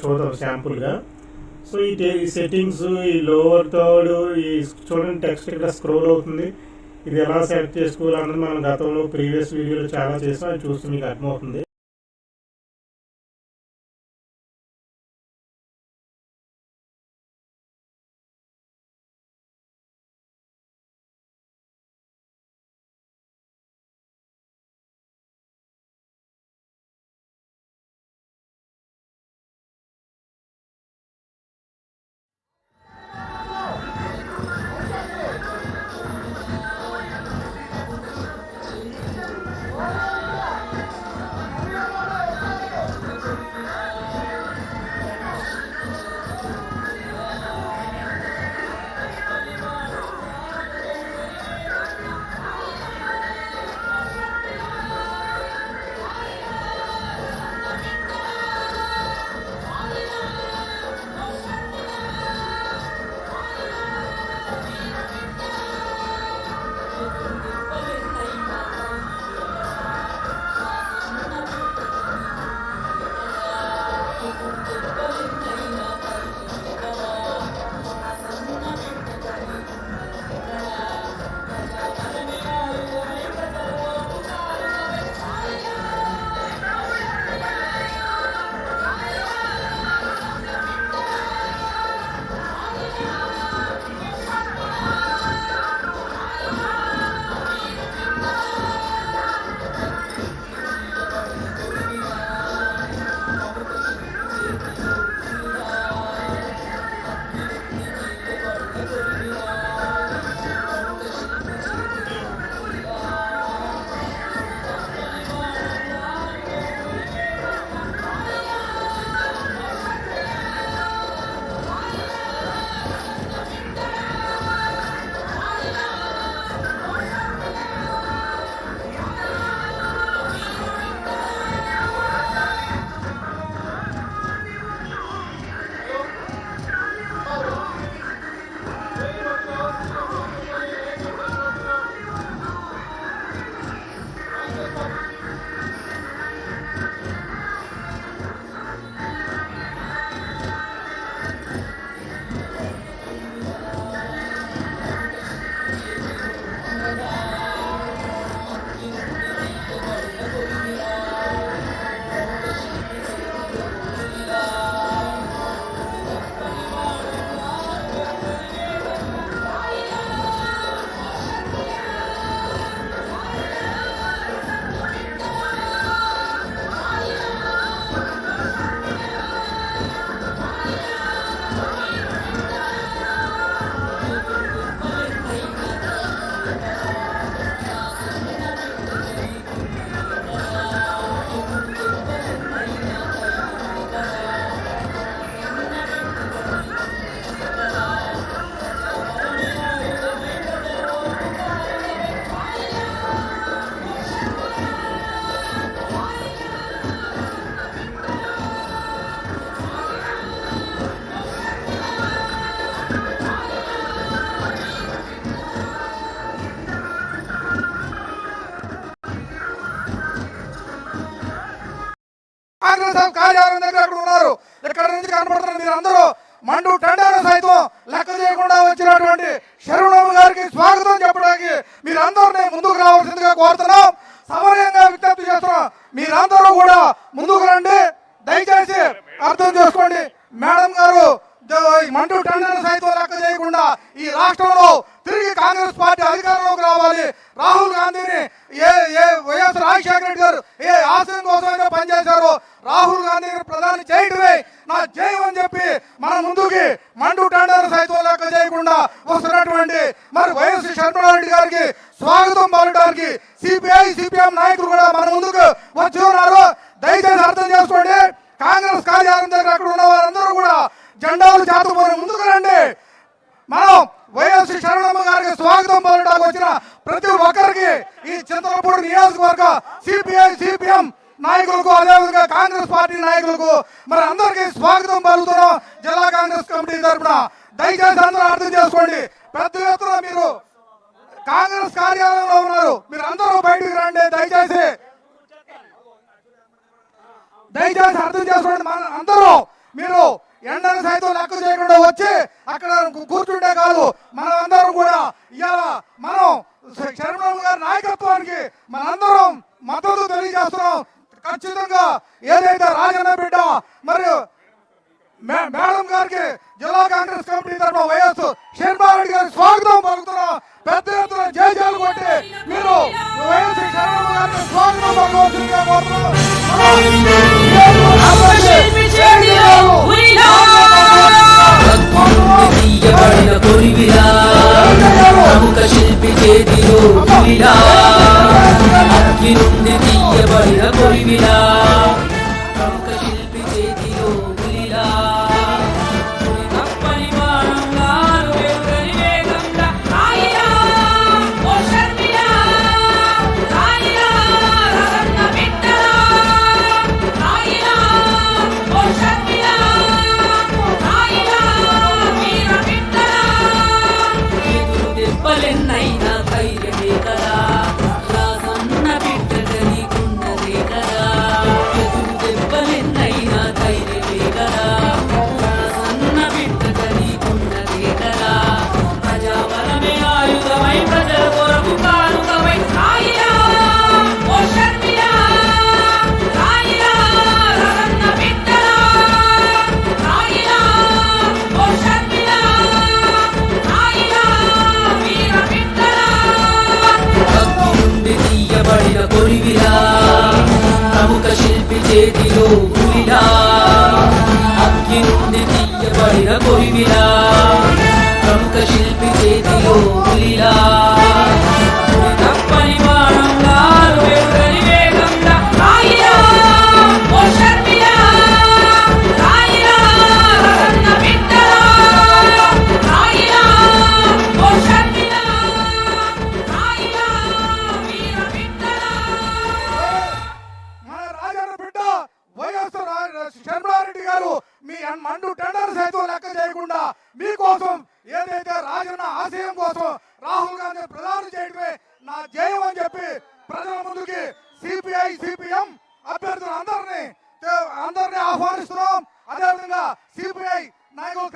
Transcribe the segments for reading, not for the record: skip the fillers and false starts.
చూద్దాం శాంపుల్గా. సో ఈ సెట్టింగ్స్, ఈ లోవర్ థర్డ్, ఈ చూడండి టెక్స్ట్ ఇక్కడ స్క్రోల్ అవుతుంది. ఇది ఎలా సెలెక్ట్ చేసుకోవాలన్నది మనం గతంలో ప్రీవియస్ వీడియోలో చాలా చేసాం, అది చూస్తే మీకు అర్థమవుతుంది. కాంగ్రెస్ కార్యాలయం దగ్గర అక్కడ ఉన్నారు. ఇక్కడ నుంచి కనపడుతున్నారు మీరు అందరూ. మండు టెండర్ సైతం లెక్క చేయకుండా వచ్చినటువంటి శరవణమ్మ గారికి స్వాగతం చెప్పడానికి మీరందరూ ముందుకు రావాల్సిందిగా కోరుతున్నాం. సమయంగా విజ్ఞప్తి చేస్తున్నాం. మీరందరూ కూడా ముందుకు రండి. దయచేసి అర్థం చేసుకోండి. మేడం గారు మండు టెండర్ సైతం లెక్క చేయకుండా ఈ రాష్ట్రంలో తిరిగి కాంగ్రెస్ పార్టీ అధికారంలోకి రావాలి. రాహుల్ గాంధీని వైఎస్ రాజశేఖర రెడ్డి గారు ఏ ఆశయం కోసమైతే పనిచేశారో రాహుల్ గాంధీని ప్రధాని చేయడమే నా జయం అని చెప్పి మన ముందుకి మండు టెండర్ సైతం లెక్క చేయకుండా వస్తున్నటువంటి మరి వైఎస్ షర్మిలారెడ్డి గారికి స్వాగతం పలకడానికి సిపిఐ సిపిఎం నాయకులు కూడా మన ముందుకు వచ్చి ఉన్నారు. దయచేసి అర్థం చేసుకోండి. కాంగ్రెస్ కార్యాలయం దగ్గర అక్కడ ఉన్న వారందరూ కూడా జెండాలు చేతకొని ముందుకు రండి. మనం వైఎస్ శరణమ్మ గారికి స్వాగతం పలకడానికి వచ్చిన ప్రతి ఒక్కరికి ఈ చింతలపూడి నియోజకవర్గ సిపిఐ సిపిఎం నాయకులకు అదేవిధంగా కాంగ్రెస్ పార్టీ నాయకులకు మరి అందరికీ స్వాగతం పలుకుతున్నాం జిల్లా కాంగ్రెస్ కమిటీ తరఫున. దయచేసి అందరూ అర్థం చేసుకోండి. పెద్ద ఎత్తున మీరు కాంగ్రెస్ కార్యాలయంలో ఉన్నారు. మీరు అందరూ బయటకు రండి. దయచేసి అర్థం చేసుకోండి. మన అందరూ మీరు ఎండను సైతం లెక్క చేయకుండా వచ్చి అక్కడ కూర్చుంటే కాదు, మనం అందరం కూడా ఇవాళ మనం శరణబాబు గారి నాయకత్వానికి మనందరం మద్దతు తెలియజేస్తున్నాం. ఖచ్చితంగా ఏదైతే రాజన్న బిడ్డ మరియు మేడం గారికి జిల్లా కాంగ్రెస్ కమిటీ తరఫున వైఎస్ శరణబాబు గారికి స్వాగతం పలుకుతున్నాం. పెద్ద ఎత్తున జయజాలు కొట్టి మీరు వైఎస్ శరణబాబు గారికి స్వాగతం పలకవలసిందిగా కోరుతున్నాం. ప్రముఖ శిల్పి చేతిలో పులిలా అగ్గి నుండి తీయబడిన కొరివిలా ప్రముఖ శిల్పి చేతిలో పులిలా తప్పని బాణంగా వెలుగని వేగంగా రాయిలా ఓ శర్మిలా రాయిలా రరన్న బిడ్డలా రాయిలా ఓ శర్మిలా రాయిలా వీర బిడ్డలా దెబ్బలెన్నైనా ధైర్యమే కదా రాసన్న బిడ్డగా నీకున్నదే కదా ఎదురు దెబ్బలెన్నైనా ధైర్యమే కదా రాసన్న బిడ్డగా నీకున్నదే కదా ప్రజాబలమే ఆయుధమై ప్రజల కొరకు కానుకమై రాయిలా ఓ శర్మిలా రాయిలా రరన్న బిడ్డలా రాయిలా ఓ శర్మిలా రాయిలా వీర బిడ్డలా అగ్గి నుండి తీయబడిన కొరివిలా ప్రముఖ శిల్పి చేతిలో పులిలా అగ్గి నుండి తీయబడిన కొరివిలా ప్రముఖ శిల్పి చేతిలో పులిలా తప్పని బాణంగా వెలుగని వేగంగా రాయిలా ఓ శర్మిలా రాయిలా రరన్న బిడ్డలా రాయిలా ఓ శర్మిలా రాయిలా వీర బిడ్డలా మన రాజన్న బిడ్డ వైఎస్ శర్మారెడ్డి గారు మీ మండు టెండర్ సైతం లెక్క చేయకుండా మీకోసం ఏదైతే రాజన్న ఆశయం కోసం రాహుల్ గాంధీ ప్రధానం చేయడమే నా జయం అని చెప్పి ప్రజల ముందుకి సిపిఐ సిపిఎం అభ్యర్థులు అందరినీ ఆహ్వానిస్తున్నాం. అదేవిధంగా సిపిఐ నాయకులు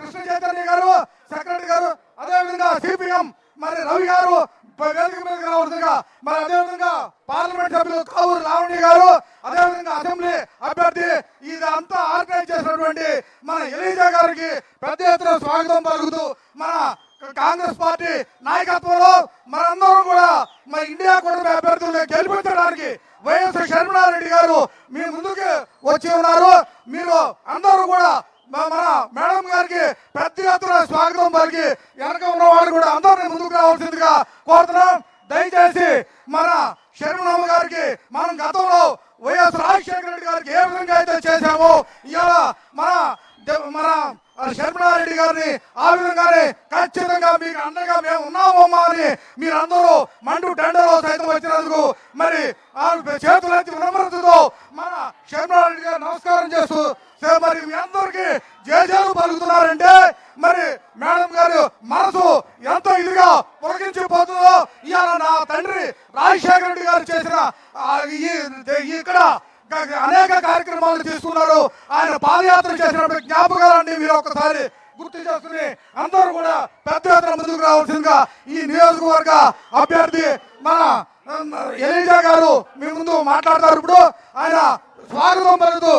కృష్ణ చైతన్య గారు సెక్రటరీ గారు, అదేవిధంగా సిపిఎం మరి రవి గారు వేదిక మీదకి రావాల్సిందిగా, మరి అదేవిధంగా పార్లమెంట్ సభ్యులు కావూరు లావణ్య గారు, అదేవిధంగా అసెంబ్లీ అభ్యర్థి ఇదంతా ఆర్గనైజ్ చేసినటువంటి మన ఎలీజా గారికి పెద్ద ఎత్తున స్వాగతం పలుకుతూ మన కాంగ్రెస్ పార్టీ నాయకత్వంలో మనందరం కూడా మన ఇండియా కూటమి అభ్యర్థులను గెలిపించడానికి వైఎస్ శర్మిలారెడ్డి గారు మీ ముందుకు వచ్చి ఉన్నారు. మీరు అందరూ కూడా మన మేడం గారికి పెద్ద ఎత్తున స్వాగతం పలికి వెనక ఉన్న వాళ్ళు కూడా అందరినీ ముందుకు రావాల్సిందిగా కోరుతున్నాం. దయచేసి మన శర్మిలమ్మ గారికి మనం గతంలో వైఎస్ రాజశేఖర రెడ్డి గారికి ఏ విధంగా అయితే చేశామో ఇవాళ మన శర్మిలారెడ్డి గారిని ఆ విధంగానే ఖచ్చితంగా మీకు అండగా మేము ఉన్నామమ్మా అని మీరందరూ మండు టెండర్లో సైతం వచ్చినందుకు మరి చేతులెత్తి వినమ్రతతో మన శర్మిలారెడ్డి గారు నమస్కారం చేస్తూ మరి మీ అందరికీ జయజాలు పలుకుతున్నారంటే మరి మేడం గారు మనసు ఎంత ఇదిగా పొలగించిపోతుందో ఇవాళ నా తండ్రి రాజశేఖర రెడ్డి గారు చేసిన ఇక్కడ అనేక కార్యక్రమాలు తీసుకున్నారు. ఆయన పాదయాత్ర చేసినప్పుడు జ్ఞాపకాలన్నీ మీరు ఒకసారి గుర్తు చేసుకుని అందరూ కూడా పెద్ద ఎత్తున ముందుకు రావాల్సిందిగా ఈ నియోజకవర్గ అభ్యర్థి మన ఎలీజా గారు మీ ముందు మాట్లాడతారు. ఇప్పుడు ఆయన స్వాగతం పలుకుతూ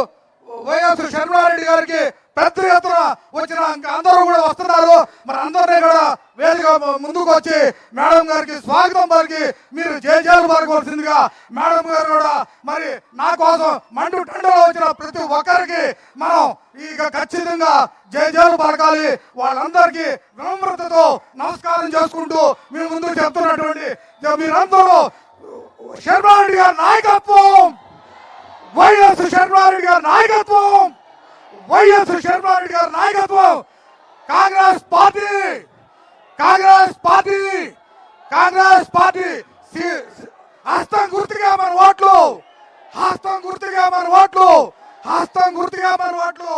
వైఎస్ శర్మిలారెడ్డి గారికి పెద్ద ఎత్తున వచ్చిన అందరూ కూడా వస్తున్నారు. మరి అందరినీ కూడా వేదిక ముందుకు వచ్చి మేడం గారికి స్వాగతం పలికి మీరు జయజాలు పలకవలసిందిగా మేడం గారు కూడా మరి నా కోసం మండు టెండర్లో వచ్చిన ప్రతి ఒక్కరికి మనం ఇక ఖచ్చితంగా జయజాలు పలకాలి. వాళ్ళందరికీ వినమ్రతతో నమస్కారం చేసుకుంటూ మీ ముందు చెప్తున్నటువంటి మీరందరూ శర్మిలారెడ్డి గారి నాయకత్వం, వైఎస్ శర్మిలారెడ్డి గారి నాయకత్వం, వైఎస్ శర్మిలారెడ్డి గారి నాయకత్వం, Congress party Congress party Congress party హస్తం గుర్తుగా మన ఓట్లు, హస్తం గుర్తుగా మన ఓట్లు, హస్తం గుర్తుగా మన ఓట్లు.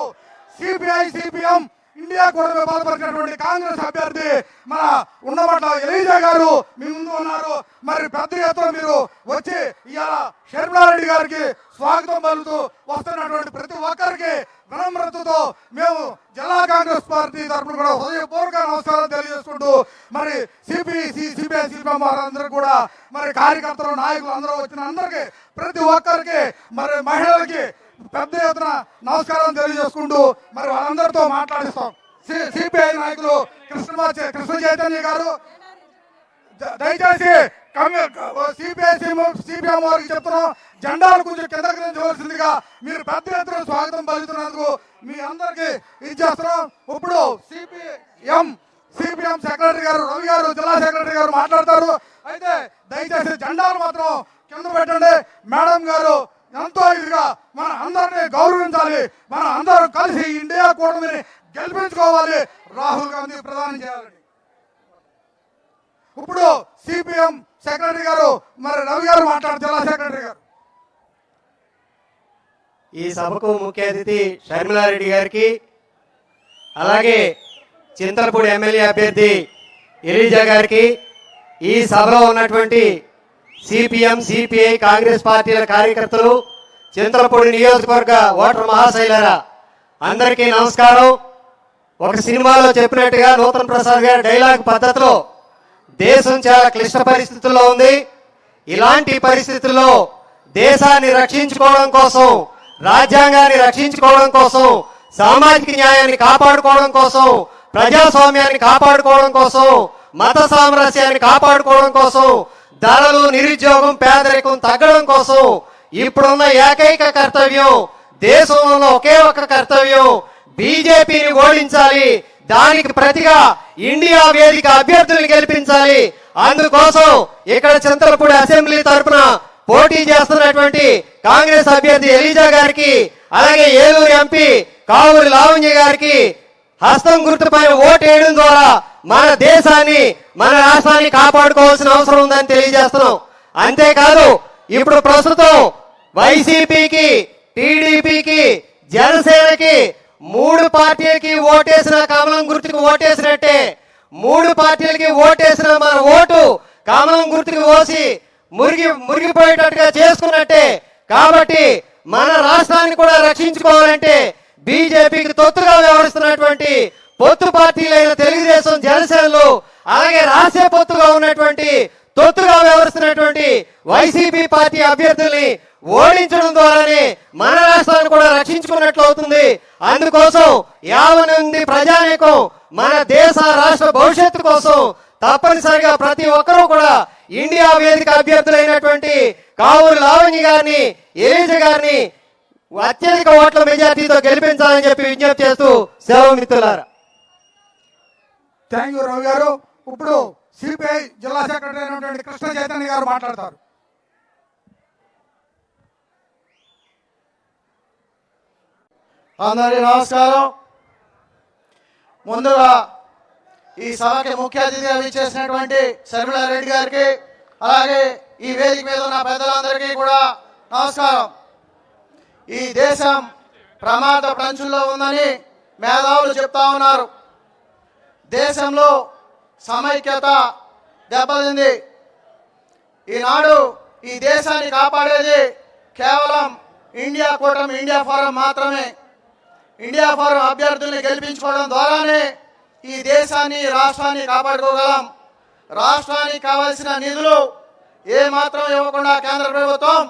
సిపిఐ సిపిఎం ఇండియా కూటమి బలపరిచినటువంటి కాంగ్రెస్ అభ్యర్థి మన ఉన్నమట్ల ఎలీజా గారు మీ ముందు ఉన్నారు. మరి పెద్ద ఎత్తున మీరు వచ్చి ఇవాళ శర్మిలారెడ్డి గారికి స్వాగతం పలుకుతూ వస్తున్నటువంటి ప్రతి ఒక్కరికి వినమ్రతతో మేము జిల్లా కాంగ్రెస్ పార్టీ తరఫున కూడా హృదయపూర్వక నమస్కారాలు తెలియజేసుకుంటూ మరి సిపిఐ సిపిఎం వారందరూ కూడా మరి కార్యకర్తలు నాయకులు అందరూ వచ్చిన అందరికీ ప్రతి ఒక్కరికి మరి మహిళలకి పెద్ద ఎత్తున నమస్కారం తెలియజేసుకుంటూ మరి వాళ్ళందరితో మాట్లాడిస్తాం. సిపిఐ నాయకులు కృష్ణ చైతన్య గారు దయచేసి సిపిఎం వారికి చెప్తున్నాం, జెండాలు కొంచెం కిందకి దించవలసిందిగా మీరు పెద్ద ఎత్తున స్వాగతం పలుకుతున్నందుకు మీ అందరికీ ఇచ్చేస్తున్నాం. ఇప్పుడు సిపిఎం సెక్రటరీ గారు రవి గారు జిల్లా సెక్రటరీ గారు మాట్లాడతారు. అయితే దయచేసి జెండాలు మాత్రం కింద పెట్టండి. మేడం గారు ఎంతో ఇదిగా మన అందరినీ గౌరవించాలి, మన అందరం కలిసి ఇండియా కూటమిని గెలిపించుకోవాలి, రాహుల్ గాంధీ ప్రధాని చేయాలని. ఇప్పుడు సిపిఎం సెక్రటరీ గారు మరి రవి గారు మాట్లాడారు. జిల్లా సెక్రటరీ గారు. ఈ సభకు ముఖ్య అతిథి షర్మిలారెడ్డి గారికి, అలాగే చింతలపూడి ఎమ్మెల్యే అభ్యర్థి ఎలీజా గారికి, ఈ సభలో ఉన్నటువంటి సిపిఎం సిపిఐ కాంగ్రెస్ పార్టీల కార్యకర్తలు, చింతలపూడి నియోజకవర్గ ఓటర్ మహాశైలరా అందరికీ నమస్కారం. ఒక సినిమాలో చెప్పినట్టుగా నూతన్ ప్రసాద్ గారి డైలాగ్ పద్ధతిలో దేశం చాలా క్లిష్ట పరిస్థితుల్లో ఉంది. ఇలాంటి పరిస్థితుల్లో దేశాన్ని రక్షించుకోవడం కోసం, రాజ్యాంగాన్ని రక్షించుకోవడం కోసం, సామాజిక న్యాయాన్ని కాపాడుకోవడం కోసం, ప్రజాస్వామ్యాన్ని కాపాడుకోవడం కోసం, మత సామరస్యాన్ని కాపాడుకోవడం కోసం, ధరలు, నిరుద్యోగం, పేదరికం తగ్గడం కోసం ఇప్పుడున్న ఏకైక కర్తవ్యం, దేశంలో ఒకే ఒక కర్తవ్యం, బీజేపీని ఓడించాలి. దానికి ప్రతిగా ఇండియా వేదిక అభ్యర్థుల్ని గెలిపించాలి. అందుకోసం ఇక్కడ చింతలపూడి అసెంబ్లీ తరఫున పోటీ చేస్తున్నటువంటి కాంగ్రెస్ అభ్యర్థి ఎలీజా గారికి, అలాగే ఏలూరు ఎంపీ కావూరి లావణ్య గారికి హస్తం గుర్తుపై ఓటు వేయడం ద్వారా మన దేశాన్ని, మన రాష్ట్రాన్ని కాపాడుకోవాల్సిన అవసరం ఉందని తెలియజేస్తున్నాం. అంతేకాదు ఇప్పుడు ప్రస్తుతం వైసీపీకి, టీడీపీకి, జనసేనకి 3 పార్టీలకి ఓటేసిన కమలం గుర్తుకు ఓటేసినట్టే, 3 పార్టీలకి ఓటేసిన మన ఓటు కమలం గుర్తుకు పోసి మురిగిపోయేటట్టుగా చేసుకున్నట్టే. కాబట్టి మన రాష్ట్రాన్ని కూడా రక్షించుకోవాలంటే బీజేపీకి తొత్తుగా వ్యవహరిస్తున్నటువంటి పొత్తు పార్టీలైన తెలుగుదేశం, జనసేనలు, అలాగే రాష్ట్ర పొత్తుగా ఉన్నటువంటి తొత్తుగా వ్యవహరిస్తున్నటువంటి వైసీపీ పార్టీ అభ్యర్థుల్ని ఓడించడం ద్వారానే మన రాష్ట్రాన్ని కూడా రక్షించుకున్నట్లు అవుతుంది. అందుకోసం యావనంది ప్రజానీకం మన దేశ రాష్ట్ర భవిష్యత్తు కోసం తప్పనిసరిగా ప్రతి ఒక్కరూ కూడా ఇండియా వేదిక అభ్యర్థులైనటువంటి కావూరి లావణ్య గారిని, ఎలీజా గారిని అత్యధిక ఓట్ల మెజార్టీతో గెలిపించాలని చెప్పి విజ్ఞప్తి చేస్తూ సెలవు మిత్రులారా. థ్యాంక్ యూ రావు గారు. ఇప్పుడు సిపిఐ జిల్లా సెక్రటరీ అయినటువంటి కృష్ణ చైతన్య గారు మాట్లాడతారు. అందరికీ నమస్కారం. ముందుగా ఈ సభకి ముఖ్య అతిథిగా విచ్చేసినటువంటి షర్మిలారెడ్డి గారికి, అలాగే ఈ వేదిక మీద ఉన్న పెద్దలందరికీ కూడా నమస్కారం. ఈ దేశం ప్రమాద పంచుల్లో ఉందని మేధావులు చెప్తా ఉన్నారు. దేశంలో సమైక్యత దెబ్బతింది. ఈనాడు ఈ దేశాన్ని కాపాడేది కేవలం ఇండియా కూటమి, ఇండియా ఫోరం మాత్రమే. ఇండియా ఫోరం అభ్యర్థుల్ని గెలిపించుకోవడం ద్వారానే ఈ దేశాన్ని, రాష్ట్రాన్ని కాపాడుకోగలం. రాష్ట్రానికి కావాల్సిన నిధులు ఏమాత్రం ఇవ్వకుండా కేంద్ర ప్రభుత్వం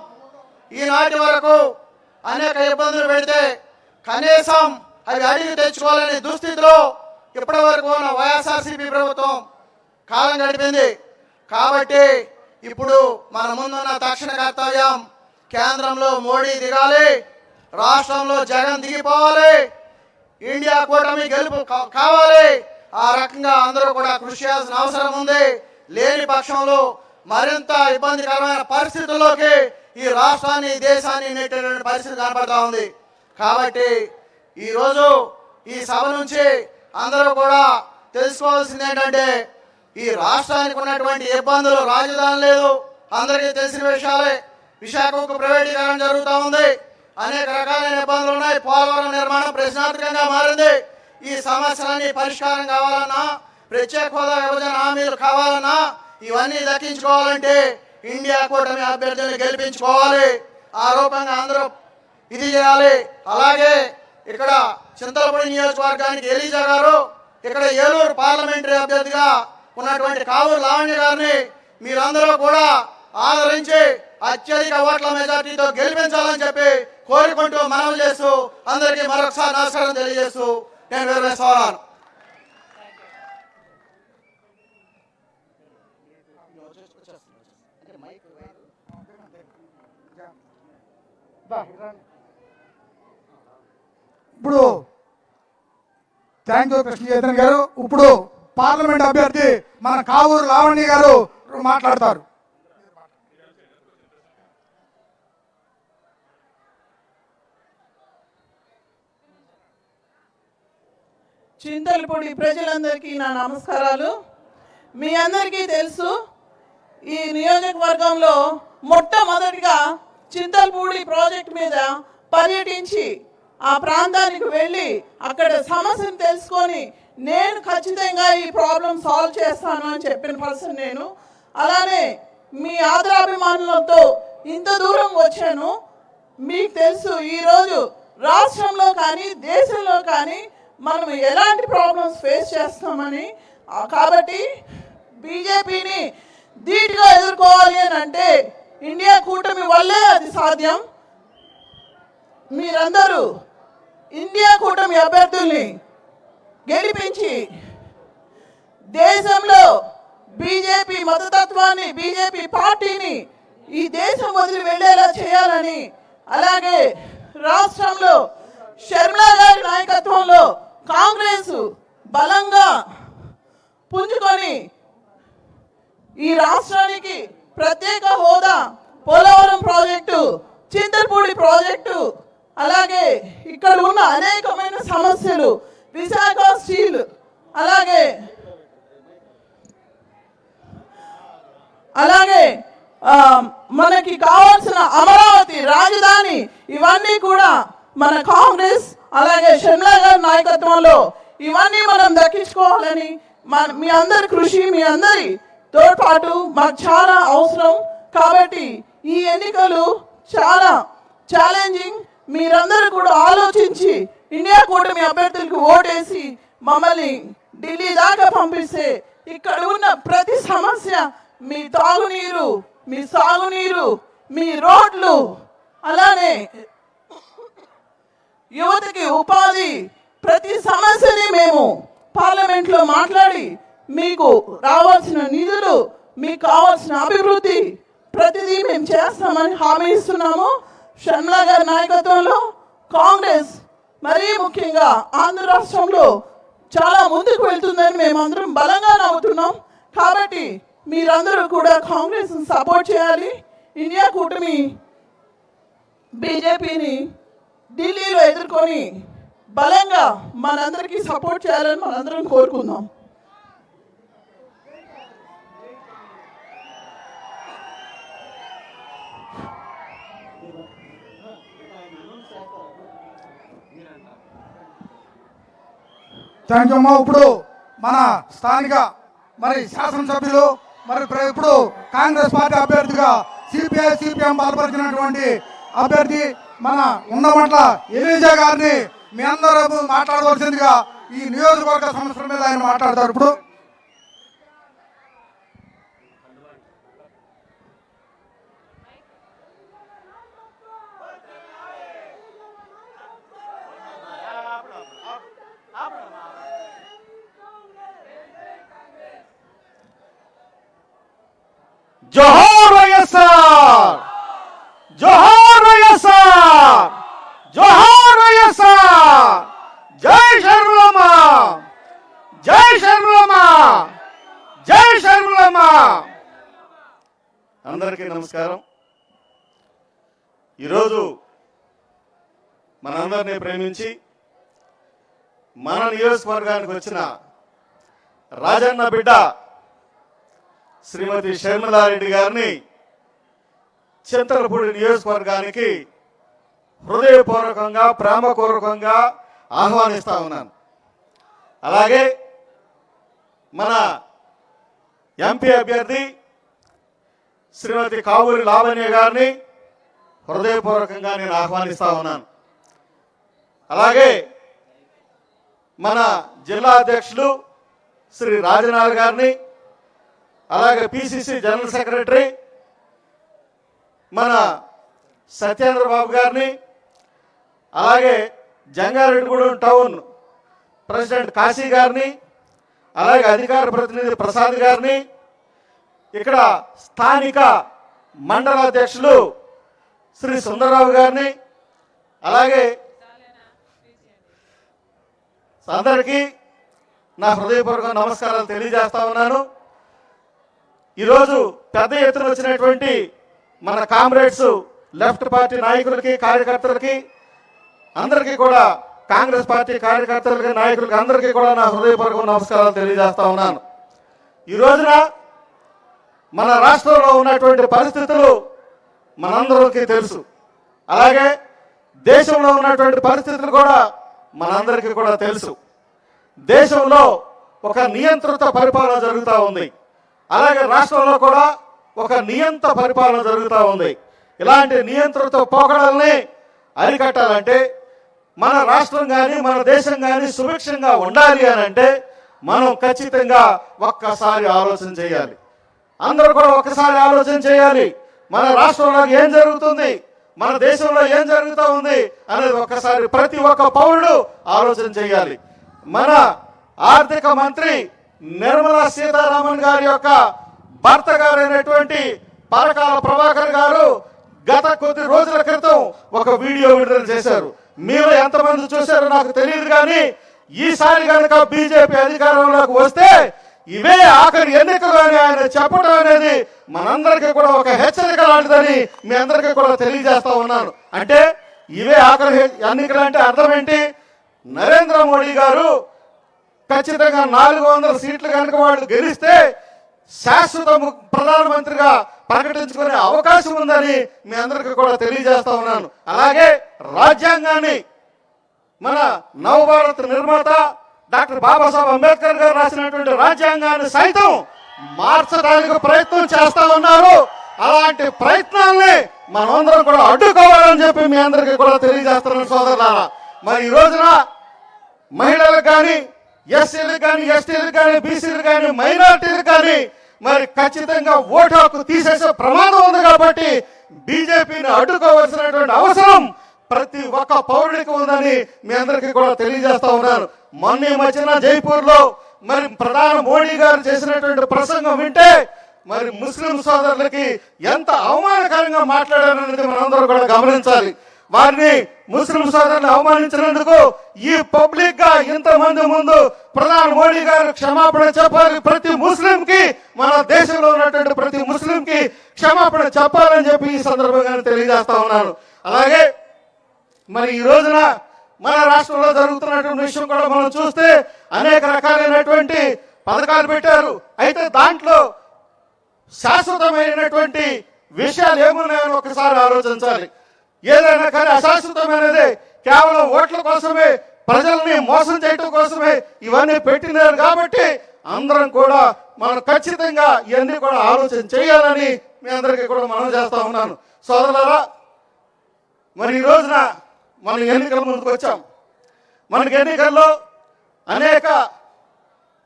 ఈనాటి వరకు అనేక ఇబ్బందులు పెడితే కనీసం అవి అడిగి తెచ్చుకోవాలనే దుస్థితిలో ఇప్పటి వరకు ఉన్న వైఎస్ఆర్సీపీ ప్రభుత్వం కాలం గడిపింది. కాబట్టి ఇప్పుడు మన ముందున్న తక్షణ కర్తవ్యం, కేంద్రంలో మోడీ దిగాలి, రాష్ట్రంలో జగన్ దిగిపోవాలి, ఇండియా కూటమి గెలుపు కావాలి. ఆ రకంగా అందరూ కూడా కృషి చేయాల్సిన అవసరం ఉంది. లేని పక్షంలో మరింత ఇబ్బందికరమైన పరిస్థితుల్లోకి ఈ రాష్ట్రాన్ని, దేశాన్ని నెట్టేటువంటి పరిస్థితి కనపడతా ఉంది. కాబట్టి ఈరోజు ఈ సభ నుంచి అందరూ కూడా తెలుసుకోవాల్సింది ఏంటంటే, ఈ రాష్ట్రానికి ఉన్నటువంటి ఇబ్బందులు, రాజధాని లేదు, అందరికీ తెలిసిన విషయాలే. విశాఖకు ప్రైవేటీకరణ జరుగుతూ ఉంది, అనేక రకాలైన ఇబ్బందులు ఉన్నాయి. పోలవరం నిర్మాణం ప్రశ్నార్థకంగా మారింది. ఈ సమస్యలన్నీ పరిష్కారం కావాలన్నా, ప్రత్యేక హోదా విభజన హామీలు కావాలన్నా, ఇవన్నీ దక్కించుకోవాలంటే ఇండియా కూటమి అభ్యర్థులను గెలిపించుకోవాలి. ఆ రూపంగా అందరూ ఇది చేయాలి. అలాగే ఇక్కడ చింతలపూడి నియోజకవర్గానికి ఎలీజా గారు, ఇక్కడ ఏలూరు పార్లమెంటరీ అభ్యర్థిగా ఉన్నటువంటి కావూరు లావణ్య గారిని మీరందరూ కూడా ఆదరించి అత్యధిక ఓట్ల మెజార్టీతో గెలిపించాలని చెప్పి కోరుకుంటూ మనవి చేస్తూ అందరికీ మరొకసారి నమస్కారం తెలియజేస్తూ నేను విరమిస్తున్నాను. ఇప్పుడు థ్యాంక్ యూ కృష్ణ చైతన్య గారు. ఇప్పుడు పార్లమెంట్ అభ్యర్థి మన కావూరు లావణ్య గారు మాట్లాడతారు. చింతలపూడి ప్రజలందరికీ నా నమస్కారాలు. మీ అందరికీ తెలుసు, ఈ నియోజకవర్గంలో మొట్టమొదటిగా చింతలపూడి ప్రాజెక్ట్ మీద పర్యటించి ఆ ప్రాంతానికి వెళ్ళి అక్కడ సమస్యను తెలుసుకొని నేను ఖచ్చితంగా ఈ ప్రాబ్లం సాల్వ్ చేస్తాను అని చెప్పిన పర్సన్ నేను. అలానే మీ ఆదరాభిమానులతో ఇంత దూరం వచ్చాను. మీకు తెలుసు, ఈరోజు రాష్ట్రంలో కానీ దేశంలో కానీ మనం ఎలాంటి ప్రాబ్లమ్స్ ఫేస్ చేస్తామని. కాబట్టి బీజేపీని ధీటుగా ఎదుర్కోవాలి అని అంటే ఇండియా కూటమి వల్లే అది సాధ్యం. మీరందరూ ఇండియా కూటమి అభ్యర్థుల్ని గెలిపించి దేశంలో బీజేపీ మతతత్వాన్ని, బీజేపీ పార్టీని ఈ దేశం వదిలి వెళ్ళేలా చేయాలని, అలాగే రాష్ట్రంలో షర్మిలా గారి నాయకత్వంలో కాంగ్రెస్ బలంగా పుంజుకొని ఈ రాష్ట్రానికి ప్రత్యేక హోదా, పోలవరం ప్రాజెక్టు, చింతలపూడి ప్రాజెక్టు, అలాగే ఇక్కడ ఉన్న అనేకమైన సమస్యలు, విశాఖ స్టీల్, అలాగే మనకి కావాల్సిన అమరావతి రాజధాని, ఇవన్నీ కూడా మన కాంగ్రెస్ అలాగే షర్మిలా గారి నాయకత్వంలో ఇవన్నీ మనం దక్కించుకోవాలని మీ అందరి కృషి, మీ అందరి తోడ్పాటు మాకు చాలా అవసరం. కాబట్టి ఈ ఎన్నికలు చాలా ఛాలెంజింగ్. మీరందరూ కూడా ఆలోచించి ఇండియా కూటమి అభ్యర్థులకు ఓటేసి మమ్మల్ని ఢిల్లీ దాకా పంపిస్తే ఇక్కడ ఉన్న ప్రతి సమస్య, మీ తాగునీరు, మీ సాగునీరు, మీ రోడ్లు, అలానే యువతకి ఉపాధి, ప్రతి సమస్యని మేము పార్లమెంట్లో మాట్లాడి మీకు రావాల్సిన నిధులు, మీకు కావాల్సిన అభివృద్ధి ప్రతిదీ మేము చేస్తామని హామీ ఇస్తున్నాము. షర్మిలా గారి నాయకత్వంలో కాంగ్రెస్ మరీ ముఖ్యంగా ఆంధ్ర రాష్ట్రంలో చాలా ముందుకు వెళ్తుందని మేమందరం బలంగా నమ్ముతున్నాం. కాబట్టి మీరందరూ కూడా కాంగ్రెస్ సపోర్ట్ చేయాలి. ఇండియా కూటమి బీజేపీని ఢిల్లీలో ఎదుర్కొని బలంగా మనందరికీ సపోర్ట్ చేయాలని మనందరం కోరుకుందాం. థ్యాంక్ యూ అమ్మా. ఇప్పుడు మన స్థానిక శాసనసభ్యులు ఇప్పుడు కాంగ్రెస్ పార్టీ అభ్యర్థిగా సిపిఐ సిపిఎం బలపరిచినటువంటి అభ్యర్థి మన ఉండమట్ల ఎలీజా గారిని మీ అందరూ మాట్లాడవలసిందిగా ఈ నియోజకవర్గ సమస్యల మీద ఆయన మాట్లాడతారు. ఇప్పుడు జోహార్ వైఎస్ఆర్, జోహార్ వైఎస్ఆర్, జోహార్ వైఎస్ఆర్, జై షర్మిలమ్మ, జై షర్మిలమ్మ, జై షర్మిలమ్మ. అందరికీ నమస్కారం. ఈరోజు మనందరినీ ప్రేమించి మన నియోజకవర్గానికి వచ్చిన రాజన్న బిడ్డ శ్రీమతి షర్మిలారెడ్డి గారిని చింతలపూడి నియోజకవర్గానికి హృదయపూర్వకంగా, ప్రేమపూర్వకంగా ఆహ్వానిస్తా ఉన్నాను. అలాగే మన ఎంపీ అభ్యర్థి శ్రీమతి కావూరి లావణ్య గారిని హృదయపూర్వకంగా నేను ఆహ్వానిస్తా ఉన్నాను. అలాగే మన జిల్లా అధ్యక్షులు శ్రీ రాజనాథ్ గారిని, అలాగే పిసిసి జనరల్ సెక్రటరీ మన సత్యేంద్ర బాబు గారిని, అలాగే జంగారెడ్డిగూడెం టౌన్ ప్రెసిడెంట్ కాశీ గారిని, అలాగే అధికార ప్రతినిధి ప్రసాద్ గారిని, ఇక్కడ స్థానిక మండల అధ్యక్షులు శ్రీ సుందరరావు గారిని, అలాగే అందరికీ నా హృదయపూర్వక నమస్కారాలు తెలియజేస్తా ఉన్నాను. ఈరోజు పెద్ద ఎత్తున వచ్చినటువంటి మన కామ్రేడ్స్ లెఫ్ట్ పార్టీ నాయకులకి, కార్యకర్తలకి అందరికీ కూడా, కాంగ్రెస్ పార్టీ కార్యకర్తలకి, నాయకులకి అందరికీ కూడా నా హృదయపూర్వక నమస్కారాలు తెలియజేస్తా ఉన్నాను. ఈ రోజున మన రాష్ట్రంలో ఉన్నటువంటి పరిస్థితులు మనందరికీ తెలుసు. అలాగే దేశంలో ఉన్నటువంటి పరిస్థితులు కూడా మనందరికీ కూడా తెలుసు. దేశంలో ఒక నియంత్రిత పరిపాలన జరుగుతూ ఉంది. అలాగే రాష్ట్రంలో కూడా ఒక నియంత పరిపాలన జరుగుతూ ఉంది. ఇలాంటి నియంత్రిత పోకడల్ని అరికట్టాలంటే, మన రాష్ట్రం కానీ మన దేశం కానీ సుభిక్షంగా ఉండాలి అని అంటే మనం ఖచ్చితంగా ఒక్కసారి ఆలోచన చేయాలి. అందరూ కూడా ఒక్కసారి ఆలోచన చేయాలి. మన రాష్ట్రంలో ఏం జరుగుతుంది, మన దేశంలో ఏం జరుగుతూ ఉంది అనేది ఒక్కసారి ప్రతి ఒక్క పౌరుడు ఆలోచన చేయాలి. మన ఆర్థిక మంత్రి నిర్మలా సీతారామన్ గారి యొక్క భర్త గారైనటువంటి పరకాల ప్రభాకర్ గారు గత కొద్ది రోజుల క్రితం ఒక వీడియో విడుదల చేశారు. మీరు ఎంతమంది చూశారో నాకు తెలియదు, కానీ ఈసారి కనుక బీజేపీ అధికారంలోకి వస్తే ఇవే ఆఖరి ఎన్నికలు అని ఆయన చెప్పడం అనేది మనందరికీ కూడా ఒక హెచ్చరిక లాంటిదని మీ అందరికీ కూడా తెలియజేస్తా ఉన్నాను. అంటే ఇవే ఆఖరి ఎన్నికలు అంటే అర్థం ఏంటి? నరేంద్ర మోడీ గారు ఖచ్చితంగా 400 సీట్లు కనుక వాళ్ళు గెలిస్తే శాశ్వత ప్రధానమంత్రిగా ప్రకటించుకునే అవకాశం ఉందని మీ అందరికీ కూడా తెలియజేస్తా ఉన్నాను. అలాగే రాజ్యాంగాన్ని మన నవభారత్ నిర్మాత డాక్టర్ బాబాసాహెబ్ అంబేద్కర్ గారు రాసినటువంటి రాజ్యాంగాన్ని సైతం మార్చడానికి ప్రయత్నం చేస్తా ఉన్నారు. అలాంటి ప్రయత్నాల్ని మనందరం కూడా అడ్డుకోవాలని చెప్పి మీ అందరికీ కూడా తెలియజేస్తున్నాను సోదరులారా. మరి ఈ రోజున మహిళలకు కానీ, ఎస్సీలకు కానీ, ఎస్టీలకు కానీ, బీసీలకు కానీ, మైనార్టీలకు కానీ మరి ఖచ్చితంగా ఓటు హక్కు తీసేసే ప్రమాదం ఉంది. కాబట్టి బీజేపీని అడ్డుకోవాల్సినటువంటి అవసరం ప్రతి ఒక్క పౌరుడికి ఉందని మీ అందరికీ కూడా తెలియజేస్తా ఉన్నాను. మొన్న ఈ మధ్యన జైపూర్లో మరి ప్రధాని మోడీ గారు చేసినటువంటి ప్రసంగం వింటే మరి ముస్లిం సోదరులకి ఎంత అవమానకరంగా మాట్లాడారనేది మనందరూ కూడా గమనించాలి. వారిని ముస్లిం సోదరులు అవమానించినందుకు ఈ పబ్లిక్ గా ఇంతమంది ముందు ప్రధాని మోడీ గారు క్షమాపణ చెప్పాలి. ప్రతి ముస్లింకి, మన దేశంలో ఉన్నటువంటి ప్రతి ముస్లింకి క్షమాపణ చెప్పాలని చెప్పి ఈ సందర్భంగా తెలియజేస్తా ఉన్నాను. అలాగే మరి ఈ రోజున మన రాష్ట్రంలో జరుగుతున్నటువంటి విషయం కూడా మనం చూస్తే అనేక రకాలైనటువంటి పథకాలు పెట్టారు. అయితే దాంట్లో శాశ్వతమైనటువంటి విషయాలు ఏమున్నాయని ఒకసారి ఆలోచించాలి. ఏదైనా కానీ అశాశ్వతమైనదే, కేవలం ఓట్ల కోసమే, ప్రజల్ని మోసం చేయటం కోసమే ఇవన్నీ పెట్టినారు. కాబట్టి అందరం కూడా మనం ఖచ్చితంగా ఇవన్నీ కూడా ఆలోచన చేయాలని మీ అందరికీ కూడా మనం చేస్తా ఉన్నాను. సోదరులారా, మరి ఈ రోజున మనం ఎన్నికల ముందుకు వచ్చాం. మనకి ఎన్నికల్లో అనేక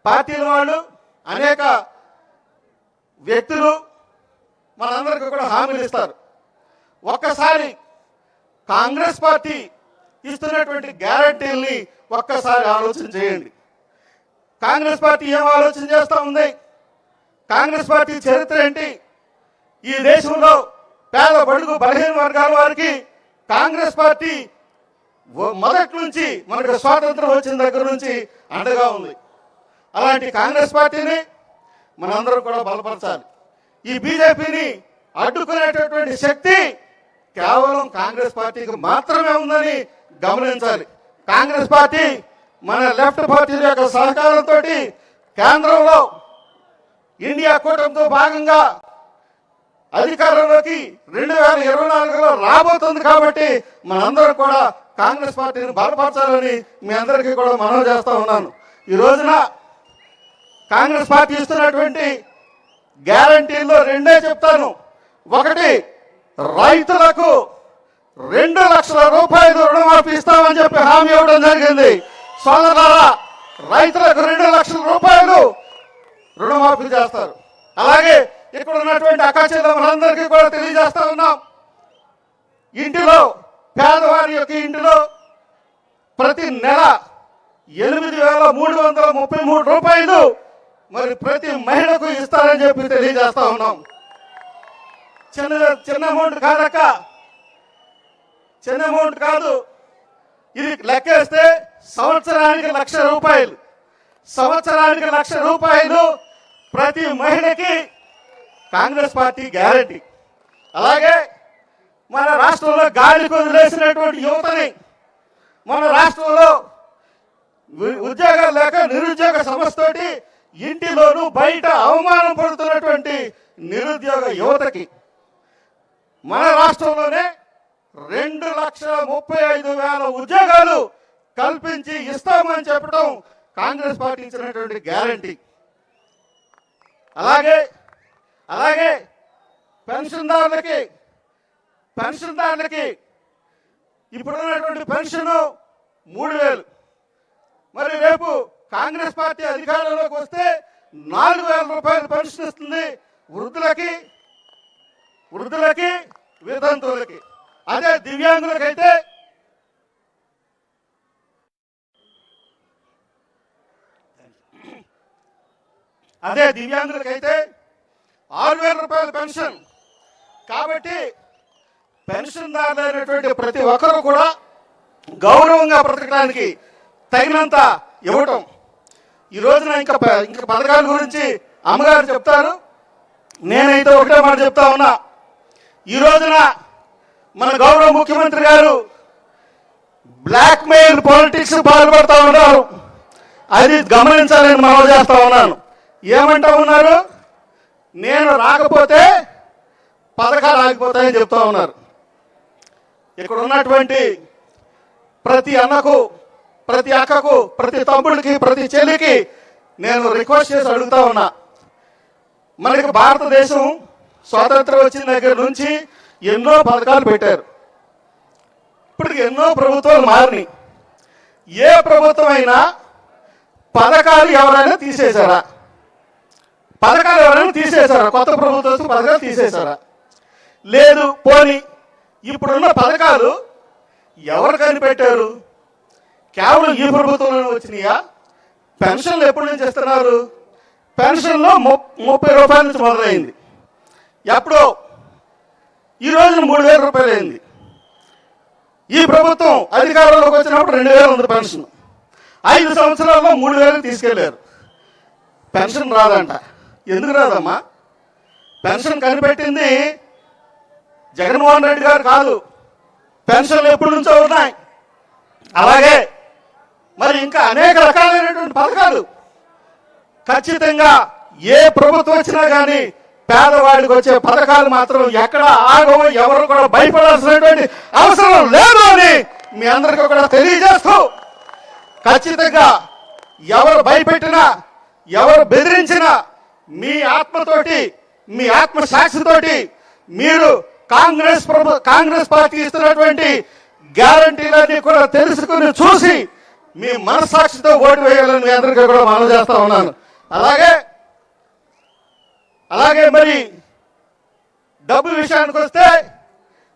పార్టీల వాళ్ళు, అనేక వ్యక్తులు మనందరికీ కూడా హామీలు ఇస్తారు. ఒక్కసారి కాంగ్రెస్ పార్టీ ఇస్తున్నటువంటి గ్యారంటీల్ని ఒక్కసారి ఆలోచన చేయండి. కాంగ్రెస్ పార్టీ ఏం ఆలోచన చేస్తూ ఉంది? కాంగ్రెస్ పార్టీ చరిత్ర ఏంటి? ఈ దేశంలో పేద బడుగు బలహీన వర్గాల వారికి కాంగ్రెస్ పార్టీ మొదటి నుంచి, మనకు స్వాతంత్రం వచ్చిన దగ్గర నుంచి అండగా ఉంది. అలాంటి కాంగ్రెస్ పార్టీని మనందరం కూడా బలపరచాలి. ఈ బీజేపీని అడ్డుకునేటటువంటి శక్తి కేవలం కాంగ్రెస్ పార్టీకి మాత్రమే ఉందని గమనించాలి. కాంగ్రెస్ పార్టీ మన లెఫ్ట్ పార్టీల యొక్క సహకారంతో కేంద్రంలో ఇండియా కూటమితో భాగంగా అధికారంలోకి 2024లో రాబోతుంది. కాబట్టి మనందరం కూడా కాంగ్రెస్ పార్టీని బలపరచాలని మీ అందరికీ కూడా మనవి చేస్తా ఉన్నాను. ఈ రోజున కాంగ్రెస్ పార్టీ ఇస్తున్నటువంటి గ్యారంటీల్లో రెండే చెప్తాను. ఒకటి, రైతులకు 2 లక్షల రూపాయలు రుణమాఫీ ఇస్తామని చెప్పి హామీ ఇవ్వడం జరిగింది. సోదరులారా, రైతులకు 2 లక్షల రూపాయలు రుణమాఫీ చేస్తారు. అలాగే ఇక్కడ ఉన్నటువంటి అక్క చెల్లెమ్మలందరికీ కూడా తెలియజేస్తా ఉన్నాం, ఇంటిలో పేదవారి యొక్క ఇంటిలో ప్రతి నెల 8,333 రూపాయలు మరి ప్రతి మహిళకు ఇస్తారని చెప్పి తెలియజేస్తా ఉన్నాం. చిన్న అమౌంట్ కాదక్క, చిన్న అమౌంట్ కాదు. ఇది లెక్కేస్తే సంవత్సరానికి 1,00,000 రూపాయలు, సంవత్సరానికి 1,00,000 రూపాయలు ప్రతి మహిళకి కాంగ్రెస్ పార్టీ గ్యారంటీ. అలాగే మన రాష్ట్రంలో గాలికి వదిలేసినటువంటి యువతని, మన రాష్ట్రంలో ఉద్యోగాలు లేక నిరుద్యోగ సమస్యతోటి ఇంటిలోనూ బయట అవమానం పడుతున్నటువంటి నిరుద్యోగ యువతకి మన రాష్ట్రంలోనే 2,35,000 ఉద్యోగాలు కల్పించి ఇస్తామని చెప్పడం కాంగ్రెస్ పార్టీ ఇచ్చినటువంటి గ్యారంటీ. అలాగే పెన్షన్దారులకి ఇప్పుడున్నటువంటి పెన్షన్ 3,000, మరి రేపు కాంగ్రెస్ పార్టీ అధికారంలోకి వస్తే 4,000 రూపాయలు పెన్షన్ ఇస్తుంది వృద్ధులకి, వితంతువులకి. అదే దివ్యాంగులకైతే 6,000 రూపాయల పెన్షన్. కాబట్టి పెన్షన్దారులైనటువంటి ప్రతి ఒక్కరూ కూడా గౌరవంగా బ్రతకడానికి తగినంత ఇవ్వటం. ఈ రోజున ఇంకా పథకాల గురించి అమ్మగారు చెప్తారు, నేనైతే ఒకటే మాట చెప్తా ఉన్నా. ఈ రోజున మన గౌరవ ముఖ్యమంత్రి గారు బ్లాక్ మెయిల్ పాలిటిక్స్ పాల్పడతా ఉన్నారు. అది గమనించాలని మనం చేస్తా ఉన్నాను. ఏమంటా ఉన్నారు, నేను రాకపోతే పథకాలు ఆగిపోతాయని చెప్తా ఉన్నారు. ఇక్కడ ఉన్నటువంటి ప్రతి అన్నకు, ప్రతి అక్కకు, ప్రతి తమ్ముడికి, ప్రతి చెల్లికి నేను రిక్వెస్ట్ చేసి అడుగుతా ఉన్నా. మనకి భారతదేశం స్వాతంత్రం వచ్చిన దగ్గర నుంచి ఎన్నో పథకాలు పెట్టారు. ఇప్పటికి ఎన్నో ప్రభుత్వాలు మారినాయి. ఏ ప్రభుత్వం అయినా పథకాలు ఎవరైనా తీసేశారా? కొత్త ప్రభుత్వం పథకాలు తీసేశారా? లేదు. పోనీ ఇప్పుడున్న పథకాలు ఎవరు కనిపెట్టారు? కేవలం ఈ ప్రభుత్వంలో వచ్చినాయా? పెన్షన్లు ఎప్పటి నుంచి ఇస్తున్నారు? పెన్షన్లో 30 రూపాయల నుంచి మొదలైంది. ఎప్పుడో ఈ రోజున 3,000 రూపాయలు అయింది. ఈ ప్రభుత్వం అధికారంలోకి వచ్చినప్పుడు 2,000 ఉంది పెన్షన్. 5 సంవత్సరాల్లో 3,000 తీసుకెళ్లారు. పెన్షన్ రాదంట. ఎందుకు రాదమ్మా? పెన్షన్ కనిపెట్టింది జగన్మోహన్ రెడ్డి గారు కాదు. పెన్షన్లు ఎప్పటి నుంచో ఉన్నాయి. అలాగే మరి ఇంకా అనేక రకాలైనటువంటి పథకాలు ఖచ్చితంగా ఏ ప్రభుత్వం వచ్చినా కానీ పేదవాడికి వచ్చే పథకాలు మాత్రం ఎక్కడ ఆగవు. ఎవరు కూడా భయపడాల్సినటువంటి అవసరం లేదు అని మీ అందరికీ కూడా తెలియజేస్తూ, ఖచ్చితంగా ఎవరు భయపెట్టినా, ఎవరు బెదిరించినా మీ ఆత్మతోటి, మీ ఆత్మసాక్షితోటి మీరు కాంగ్రెస్ పార్టీ ఇస్తున్నటువంటి గ్యారంటీలన్నీ కూడా తెలుసుకుని చూసి మీ మనస్సాక్షితో ఓటు వేయాలని మీ అందరికీ కూడా మనవి చేస్తా ఉన్నాను. అలాగే మరి డబ్బు విషయానికి వస్తే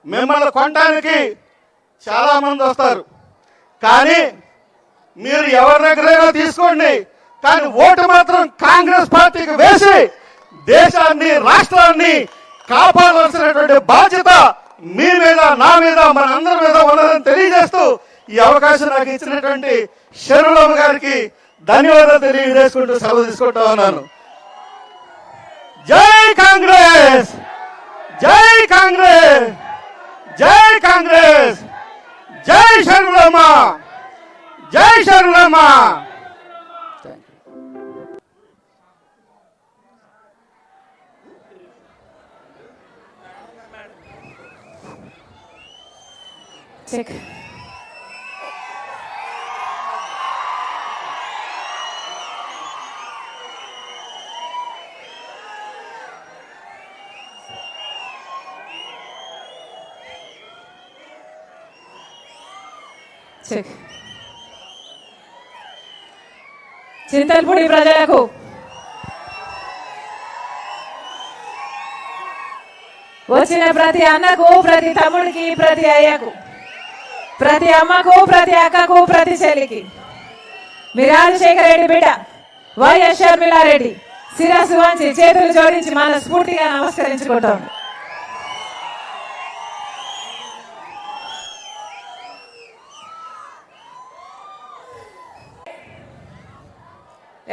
మిమ్మల్ని కొనడానికి చాలా మంది వస్తారు. కానీ మీరు ఎవరి దగ్గరైనా తీసుకోండి, కానీ ఓటు మాత్రం కాంగ్రెస్ పార్టీకి వేసి దేశాన్ని, రాష్ట్రాన్ని కాపాడవలసినటువంటి బాధ్యత మీ మీద, నా మీద, మన అందరి మీద ఉన్నదని తెలియజేస్తూ ఈ అవకాశం నాకు ఇచ్చినటువంటి శరణమ్మ గారికి ధన్యవాదాలు తెలియజేసుకుంటూ సెలవు తీసుకుంటా ఉన్నాను. జై కాంగ్రెస్, జై కాంగ్రెస్, జై కాంగ్రెస్, జై శరణమ్మ, జై శరణమ్మ. Check. చెక్. చింతల్పూడి ప్రజలకు వచ్చిన ప్రతి అన్నకు, ప్రతి తమ్ముడికి, ప్రతి అయ్యకు, ప్రతి అమ్మకు, ప్రతి అక్కకు, ప్రతి చెల్లికి మీ రాజశేఖర రెడ్డి బిడ్డ వైఎస్ షర్మిలారెడ్డి శిరస్సు వంచి చేతులు జోడించి మనస్ఫూర్తిగా నమస్కరించుకుంటాం.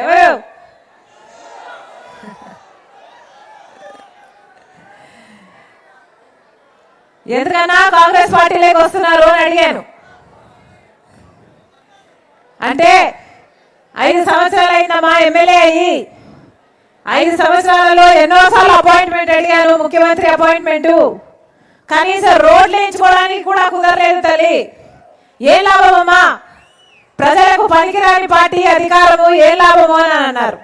ఎవరు ఎందుకన్నా కాంగ్రెస్ పార్టీలోకి వస్తున్నారు అని అడిగాను. అంటే 5 సంవత్సరాలు అయిందమ్మా ఎమ్మెల్యే అయ్యి. 5 సంవత్సరాలలో ఎన్నోసార్లు అపాయింట్మెంట్ అడిగాను, ముఖ్యమంత్రి అపాయింట్మెంటు. కనీసం రోడ్లు వేయించుకోవడానికి కూడా కుదరలేదు తల్లి. ఏ లాభమమ్మా, ప్రజలకు పనికిరాని పార్టీ అధికారము, ఏ లాభము అని అన్నారు.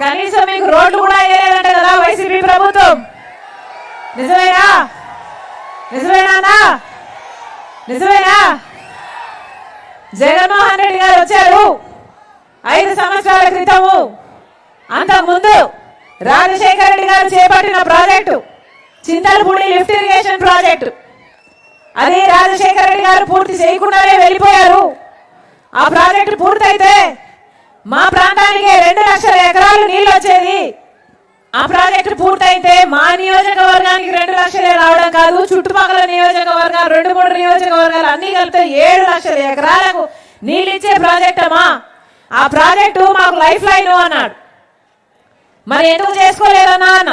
కనీసం మీకు రోడ్లు కూడా వేయలేదంట కదా వైసీపీ ప్రభుత్వం. నిజమేనా? నిజమేనా? నిజమేనా? జగన్మోహన్ రెడ్డి గారు వచ్చారు 5 సంవత్సరాల క్రితము. అంతకుముందు రాజశేఖర రెడ్డి గారు చేపట్టిన project Chintalapudi lift irrigation project, అది రాజశేఖర రెడ్డి గారు పూర్తి చేయకుండానే వెళ్ళిపోయారు. ఆ ప్రాజెక్టు పూర్తయితే మా ప్రాంతానికి 2 లక్షల ఎకరాలు నీళ్ళు వచ్చేది. ఆ ప్రాజెక్టు పూర్తయితే మా నియోజకవర్గానికి 2 లక్షలే రావడం కాదు, చుట్టుపక్కల నియోజకవర్గాలు 2-3 నియోజకవర్గాలు అన్ని కలిపితే 7 లక్షల ఎకరాలకు నీళ్ళు ఇచ్చే ప్రాజెక్ట్ అమ్మా. ఆ ప్రాజెక్టు మాకు లైఫ్ లైన్ అన్నాడు. మరి ఎందుకు చేసుకోలేదన్నా అన్న.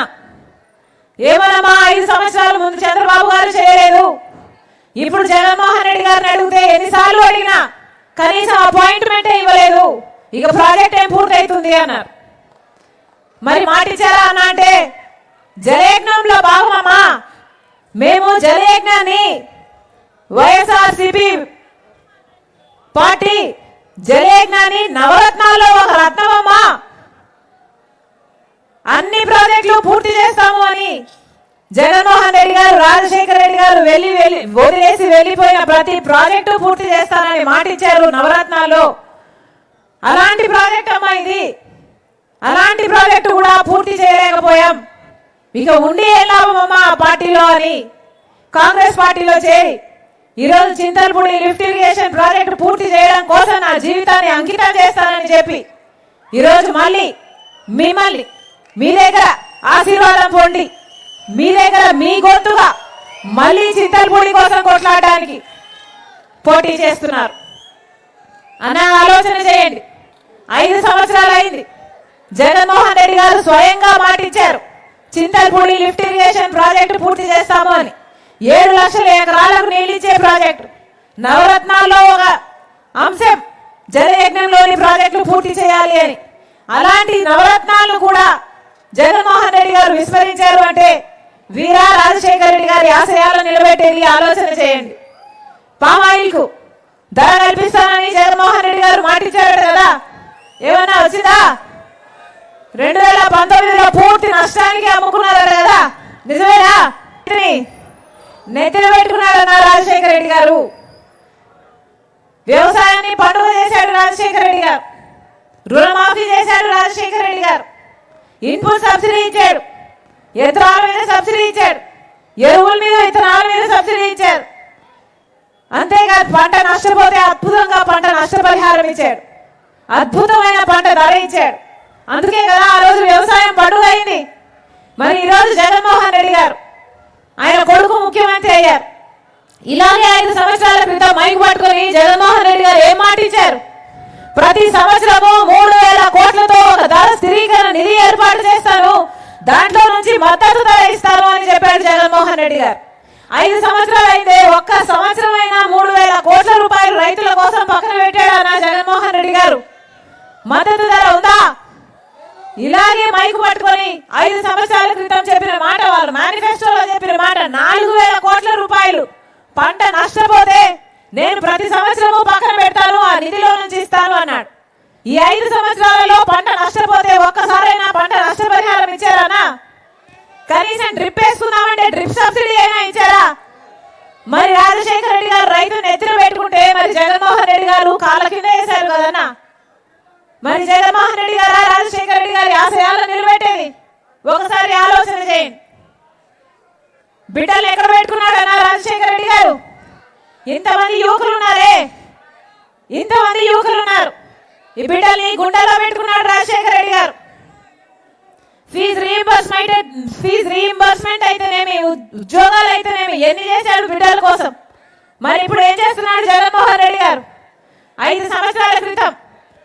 ఏమన్నా 5 సంవత్సరాల ముందు చంద్రబాబు గారు చేయలేదు. ఇప్పుడు జగన్మోహన్ రెడ్డి గారిని అడిగితే ఎన్నిసార్లు అడిగినా కనీసం అపాయింట్మెంటే ఇవ్వలేదు. ఇక ప్రాజెక్ట్ ఏం పూర్తవుతుంది అన్నారు. మరి మాటిచ్చారా అన్న అంటే జలయజ్ఞంలో భాగమమ్మా. మేము జలయజ్ఞాన్ని వైఎస్ఆర్సీపీ పార్టీ జలయజ్ఞాన్ని నవరత్నాల్లో ఒక రత్నమమ్మా. అన్ని ప్రాజెక్టులు పూర్తి చేస్తాము అని జగన్మోహన్ రెడ్డి గారు, రాజశేఖర రెడ్డి గారు వదిలేసి వెళ్ళిపోయిన ప్రతి ప్రాజెక్టు పూర్తి చేస్తానని మాటిచ్చారు నవరత్నాల్లో. అలాంటి ప్రాజెక్ట్ అమ్మా ఇది. అలాంటి ప్రాజెక్టు కూడా పూర్తి చేయలేకపోయాం. ఇక ఉండి ఏ లాభం అమ్మా ఆ పార్టీలో అని కాంగ్రెస్ పార్టీలో చేరి ఈరోజు చింతలపూడి లిఫ్ట్ ఇరిగేషన్ ప్రాజెక్టు పూర్తి చేయడం కోసం నా జీవితాన్ని అంకితం చేస్తానని చెప్పి ఈరోజు మళ్ళీ మిమ్మల్ని మీ దగ్గర ఆశీర్వాదం పొంది మీ దగ్గర మీ గొంతుగా మళ్ళీ చింతలపూడి కోసం కొట్లాడడానికి పోటీ చేస్తున్నారు అన్న ఆలోచన చేయండి. 5 సంవత్సరాలు అయింది. జగన్మోహన్ రెడ్డి గారు స్వయంగా మాటిచ్చారు చింతలపూడి లిఫ్ట్ ఇరిగేషన్ ప్రాజెక్టు పూర్తి చేస్తాము అని. 7 లక్షల ఎకరాలకు నీళ్ళిచ్చే ప్రాజెక్టు, నవరత్నాల్లో ఒక అంశం జలయజ్ఞంలోని ప్రాజెక్టులు పూర్తి చేయాలి అని. అలాంటి నవరత్నాలను కూడా జగన్మోహన్ రెడ్డి గారు విస్మరించారు అంటే వీరా రాజశేఖర రెడ్డి గారి ఆశయాలను నిలబెట్టేది ఆలోచన చేయండి. పామాయిల్కు ధర కల్పిస్తానని జగన్మోహన్ రెడ్డి గారు మాటిచ్చారట కదా, ఏమన్నా వచ్చిందా? 2019లో పూర్తి నష్టానికి అమ్ముకున్నారట కదా, నిజమేనా? నెత్తిన పెట్టుకున్నాడన్న రాజశేఖర రెడ్డి గారు. వ్యవసాయాన్ని పండుగ చేశాడు రాజశేఖర రెడ్డి గారు, రుణమాఫీ చేశాడు రాజశేఖర రెడ్డి గారు, ఇన్పుట్ సబ్సిడీ ఇచ్చాడు, యంత్రాల మీద సబ్సిడీ ఇచ్చాడు, ఎరువుల మీద విత్తనాల మీద సబ్సిడీ ఇచ్చారు. అంతేకాదు పంట నష్టపోతే అద్భుతంగా పంట నష్టపరిహారం ఇచ్చాడు, అద్భుతమైన పంట ధర ఇచ్చాడు. అందుకే కదా ఆ రోజు వ్యవసాయం పండుగ అయింది. మరి ఈరోజు జగన్మోహన్ రెడ్డి గారు ఆయన కొడుకు ముఖ్యమంత్రి అయ్యారు. ఇలాగే 5 సంవత్సరాల క్రితం మైకు పట్టుకొని జగన్మోహన్ రెడ్డి గారు ఏం మాట ఇచ్చారు? ప్రతి సంవత్సరము 3000 కోట్లతో ఒక ధర స్థిరీకరణ నిధి ఏర్పాటు చేస్తాను, దాంట్లో నుంచి మద్దతు ధర ఇస్తాను అని చెప్పాడు జగన్మోహన్ రెడ్డి గారు. 5 సంవత్సరాలు అయితే ఒక్క సంవత్సరం అయినా 3000 కోట్ల రూపాయలు రైతుల కోసం పక్కన పెట్టాడు అన్న జగన్మోహన్ రెడ్డి గారు. మద్దతు ధర ఉందా? ఇలాగే మైకు పట్టుకొని 5 సంవత్సరాల క్రితం చెప్పిన మాట, వాళ్ళు మేనిఫెస్టోలో చెప్పిన మాట 4000 కోట్ల రూపాయలు పంట నష్టపోతే నేను ప్రతి సంవత్సరము పక్కన పెడతాను, ఆ నిధిలో నుంచి ఇస్తాను అన్నాడు. ఈ 5 సంవత్సరాలలో పంట నష్టపోతే ఒక్కసారైనా పంట నష్టపరిహారం ఇచ్చారన్నా? కనీసం డ్రిప్ వేసుకుందామంటే డ్రిప్ సబ్సిడీ అయినా ఇచ్చారా? మరి రాజశేఖర రెడ్డి గారు రైతును ఎత్తున పెట్టుకుంటే మరి జగన్మోహన్ రెడ్డి గారు కాళ్ళ కింద వేశారు కదన్నా. మరి జగన్మోహన్ రెడ్డి గారు రాజశేఖర రెడ్డి గారి ఆశయాలను నిలబెట్టేది ఒకసారి ఆలోచన చేయండి. బిడ్డలు ఎక్కడ పెట్టుకున్నాడన్నా రాజశేఖర రెడ్డి గారు? ఇంతమంది యువకులు ఉన్నారే, ఇంతమంది యువకులు ఉన్నారు. ఈ బిడ్డల్ని గుండెల్లో పెట్టుకున్నాడు రాజశేఖర రెడ్డి గారు. ఫీజు రీయింబర్స్మెంట్ అయితేనేమి, ఉద్యోగాలు అయితేనేమి ఎన్ని చేశాడు బిడ్డల కోసం. మరి ఇప్పుడు ఏం చేస్తున్నాడు జగన్మోహన్ రెడ్డి గారు? 5 సంవత్సరాల క్రితం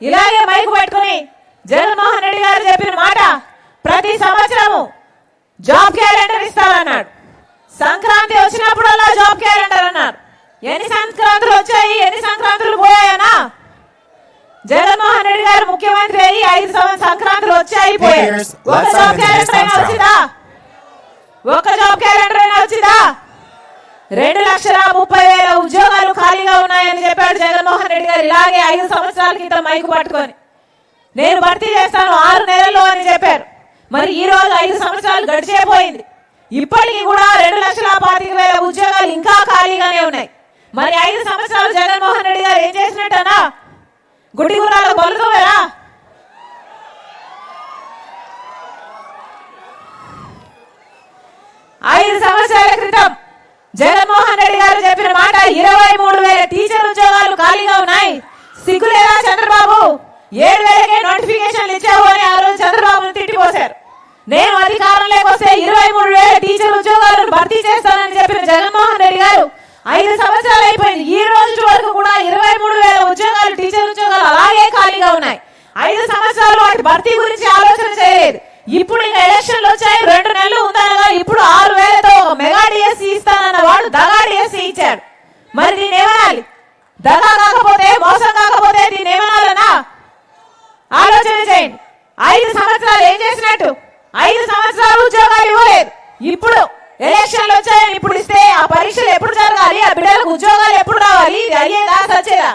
ఇలాగే మైకు పెట్టుకుని జగన్మోహన్ రెడ్డి గారు చెప్పిన మాట, ప్రతి సంవత్సరము జాబ్ క్యాలెండర్ ఇస్తారన్నాడు. సంక్రాంతి వచ్చినప్పుడల్లా జాబ్ క్యాలెండర్ అన్నారు. ఎన్ని సంక్రాంతులు వచ్చాయి, ఎన్ని సంక్రాంతులు పోయాయనా? జగన్మోహన్ రెడ్డి గారు ముఖ్యమంత్రి అయ్యి 5 సంక్రాంతులు వచ్చాయి పోయాయి. ఒక జాబ్ క్యాలెండర్ అయినా వచ్చిందా? ఒక జాబ్ క్యాలెండర్ అయినా వచ్చిందా? 2,30,000 ఉద్యోగాలు ఖాళీగా ఉన్నాయని చెప్పాడు జగన్మోహన్ రెడ్డి గారు ఇలాగే 5 సంవత్సరాల క్రితం మైకు పట్టుకొని. నేను భర్తీ చేస్తాను 6 నెలల్లో అని చెప్పారు. మరి ఈ రోజు 5 సంవత్సరాలు గడిచేపోయింది. ఇప్పటికీ కూడా 2,25,000 ఉద్యోగాలు ఇంకా ఖాళీగానే ఉన్నాయి. మరి 5 సంవత్సరాలు జగన్మోహన్ రెడ్డి గారు ఏం చేసినట్టనా? గుడ్డి గుర్రాలకు బలుకోవేరా? 5 సంవత్సరాల క్రితం జగన్మోహన్ రెడ్డి గారు చెప్పిన మాట 23,000 టీచర్ ఉద్యోగాలు ఖాళీగా ఉన్నాయి. సిగ్గులేదా చంద్రబాబు? 7,000కే నోటిఫికేషన్లు ఇచ్చావు అని ఆ రోజు చంద్రబాబును తిట్టిపోశారు. నేను అధికారంలోకి వస్తే 23,000 టీచర్ ఉద్యోగాలను భర్తీ చేస్తానని చెప్పిన జగన్మోహన్ రెడ్డి గారు 5 సంవత్సరాలు అయిపోయింది. ఈ రోజు వరకు కూడా 23,000 ఉద్యోగాలు, టీచర్ ఉద్యోగాలు అలాగే ఖాళీగా ఉన్నాయి. 5 సంవత్సరాలు వాటి భర్తీ గురించి ఆలోచన చేయలేదు. ఇప్పుడు ఇంకా ఎలక్షన్లు వచ్చాయి, 2 నెలలు ఉందనగా ఇప్పుడు 6,000తో మెగా డిఎస్సీ ఇస్తానన్న వాడు దగా డిఎస్సీ ఇచ్చాడు. మరి దీన్ని ఏమనాలి? దగా కాకపోతే, మోసం కాకపోతే దీన్ని ఏమనాలన్నా? ఆలోచన చేయండి. 5 సంవత్సరాలు ఏం చేసినట్టు? 5 సంవత్సరాలు ఉద్యోగాలు ఇవ్వలేదు. ఇప్పుడు ఎలక్షన్లు వచ్చాయని ఇప్పుడు ఇస్తే ఆ పరీక్షలు ఎప్పుడు జరగాలి? ఆ బిడ్డలకు ఉద్యోగాలు ఎప్పుడు రావాలి? ఇది అయ్యేదా సచ్చేదా?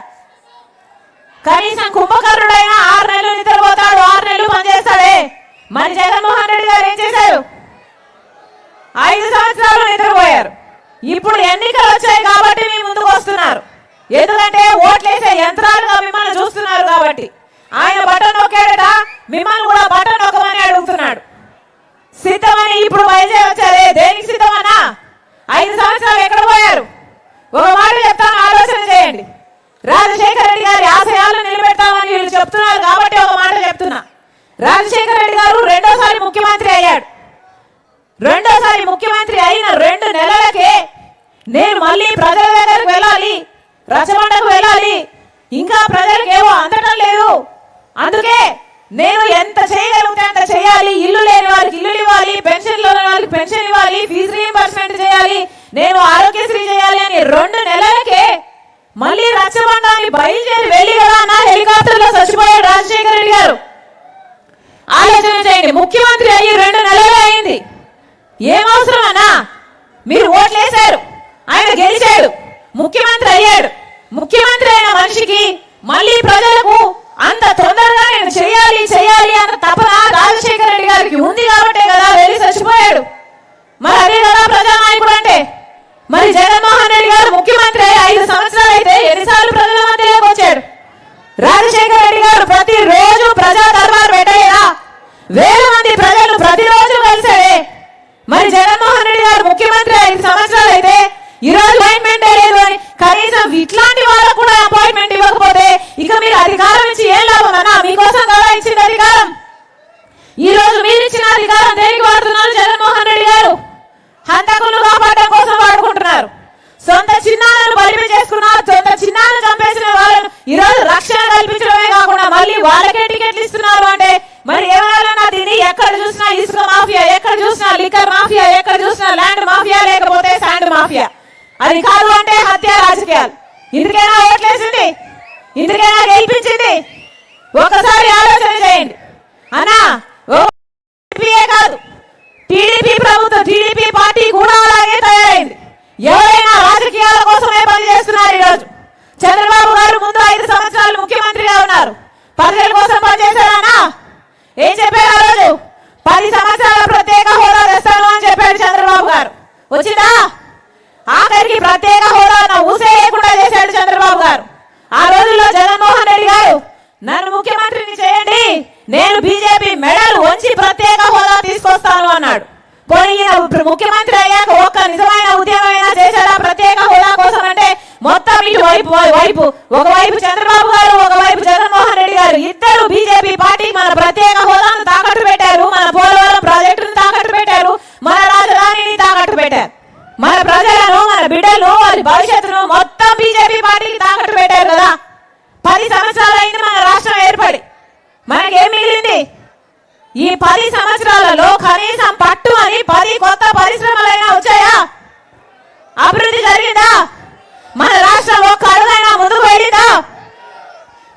కనీసం కుంభకర్ణుడైనా 6 నెలలు నిద్రపోతాడు, 6 నెలలు పనిచేస్తాడే. మరి జగన్మోహన్ రెడ్డి గారు ఏం చేశారు? 5 సంవత్సరాలు నిద్రపోయారు. ఇప్పుడు ఎన్నికలు వచ్చాయి కాబట్టి మీ ముందుకు వస్తున్నారు. ఎందుకంటే ఓట్లేసే యంత్రాలుగా మిమ్మల్ని చూస్తున్నారు కాబట్టి. ఆయన బటన్ నొక్కాడట, మిమ్మల్ని కూడా బటన్ నొక్కమని అడుగుతున్నాడు. సిద్ధమని ఇప్పుడు బయలుదేరి వచ్చారే, దేనికి సిద్ధమన్నా? 5 సంవత్సరాలు ఎక్కడ పోయారు? ఒక మాట చెప్తాను, ఆలోచన చేయండి. రాజశేఖర రెడ్డి గారి ఆశయాలను నిలబెడతామని వీళ్ళు చెప్తున్నారు కాబట్టి ఒక మాట చెప్తున్నా. రాజశేఖర రెడ్డి గారు రెండోసారి ముఖ్యమంత్రి అయ్యాడు. రెండోసారి ముఖ్యమంత్రి అయిన 2 నెలలకే నేను మళ్ళీ ప్రజల దగ్గరకు వెళ్ళాలి, రచబండకు వెళ్ళాలి, ఇంకా ప్రజలకు ఏవో అందటం లేదు, అందుకే నేను ఎంత చేయగలిగితే అంత చేయాలి. ఇల్లు లేని వారికి ఇల్లు ఇవ్వాలి, పెన్షన్ లేని వారికి పెన్షన్ ఇవ్వాలి, ఫీజు రీయింబర్స్మెంట్ చేయాలి, నేను ఆరోగ్యశ్రీ చేయాలి అని 2 నెలలకే మళ్ళీ రచ్చబండాన్ని బయలుదేరి వెళ్ళి కదా అన్న హెలికాప్టర్ లో చచ్చిపోయాడు రాజశేఖర రెడ్డి గారు. ఆలోచన చేయండి. ముఖ్యమంత్రి అయ్యి 2 నెలలు అయింది. ఏం అవసరం అన్నా? మీరు ఓట్లేశారు, ఆయన గెలిచాడు, ముఖ్యమంత్రి అయ్యాడు. ముఖ్యమంత్రి అయిన మనిషికి మళ్ళీ ప్రజలకు అంత తొందరగా నేను చేయాలి చేయాలి అన్న తపన రాజశేఖర రెడ్డి గారికి ఉంది కాబట్టే కదా వెళ్ళి చచ్చిపోయాడు. మరి అదే కదా ప్రజానాయకుడు అంటే. మరి జగన్మోహన్ రెడ్డి గారు ముఖ్యమంత్రి 5 సంవత్సరాలు అయితే ఎన్నిసార్లు ప్రజల మధ్యలోకి వచ్చాడు? రాజశేఖర రెడ్డి గారు ప్రతిరోజు ప్రజా దర్బార్ పెట్టలేదా? 1000 మంది ప్రజలు ప్రతిరోజు కలిసాడే. మరి జగన్మోహన్ రెడ్డి గారు ముఖ్యమంత్రి 5 సంవత్సరాలు అయితే ఈరోజు అపాయింట్మెంట్ లేదు అని కనీసం ఇట్లాంటి వాళ్ళకు కూడా అపాయింట్మెంట్ ఇవ్వకపోతే ఇక మీరు అధికారం ఇచ్చి ఏం లాభం అన్నా? మీకోసం కదా ఇచ్చింది అధికారం. ఈ రోజు మీరు ఇచ్చిన అధికారం దేనికి వాడుతున్నారు? జగన్మోహన్ రెడ్డి గారు హంతకులను కాపాడడం కోసం వాడుకుంటున్నారు. సొంత చిన్నాలను బలిపి చేసుకున్నారు, సొంత చిన్నాలను చంపేసిన వాళ్ళను ఈ రోజు రక్షణ కల్పించడమే కాకుండా మళ్ళీ వాళ్ళకే టికెట్లు ఇస్తున్నారు అంటే మరి ఏమన్నా దీన్ని? ఎక్కడ చూసినా ఇసుక మాఫియా, ఎక్కడ చూసినా లిక్కర్ మాఫియా, ఎక్కడ చూసినా ల్యాండ్ మాఫియా, లేకపోతే శాండ్ మాఫియా. అది కాదు అంటే హత్య రాజకీయాలు. ఇందుకైనా ఓట్లేసింది, ఇందుకైనా గెలిపించింది. ఒకసారి ఆలోచన చేయండి అన్నా. కాదు టీడీపీ ప్రభుత్వం, టీడీపీ పార్టీ కూడా అలాగే తయారైంది. ఎవరైనా రాజకీయాల కోసమే పనిచేస్తున్నారు. ఈరోజు చంద్రబాబు గారు ముందు 5 సంవత్సరాలు ముఖ్యమంత్రిగా ఉన్నారు, ప్రజల కోసం పనిచేశారన్నా. ఏం చెప్పారు ఆ రోజు? 10 సంవత్సరాల ప్రత్యేక హోదా తెస్తాను అని చెప్పాడు చంద్రబాబు గారు. వచ్చిందా? ఆఖరికి ప్రత్యేక హోదా ఊసే లేకుండా చేశాడు చంద్రబాబు గారు. ఆ రోజుల్లో జగన్మోహన్ రెడ్డి గారు నన్ను ముఖ్యమంత్రిని చేయండి, నేను బీజేపీ మెడల్ వంచి ప్రత్యేక హోదా తీసుకొస్తాను అన్నాడు. పోనీ ముఖ్యమంత్రి అయ్యాక ఒక్క నిజమైన ఉద్యమమైనా చేశాడా ప్రత్యేక హోదా కోసం? అంటే మొత్తం ఇటు వైపు ఒకవైపు చంద్రబాబు గారు, ఒకవైపు జగన్మోహన్ రెడ్డి గారు ఇద్దరు బీజేపీ పార్టీ మన ప్రత్యేక హోదాను తాకట్టు పెట్టారు, మన పోలవరం ప్రాజెక్టును తాకట్టు పెట్టారు, మన రాజధానిని తాకట్టు పెట్టారు, మన ప్రజలను, మన బిడ్డలను, వారి భవిష్యత్తును మొత్తం బీజేపీ పార్టీకి తాకట్టు పెట్టారు కదా. 10 సంవత్సరాలు అయింది మన రాష్ట్రం ఏర్పడి, మనకేం మిగిలింది? ఈ 10 సంవత్సరాలలో కనీసం పట్టు అని 10 కొత్త పరిశ్రమలైనా వచ్చాయా? అభివృద్ధి జరిగిందా? మన రాష్ట్రం ఒక్క అడుగైనా ముందుకు వెళ్ళిందా?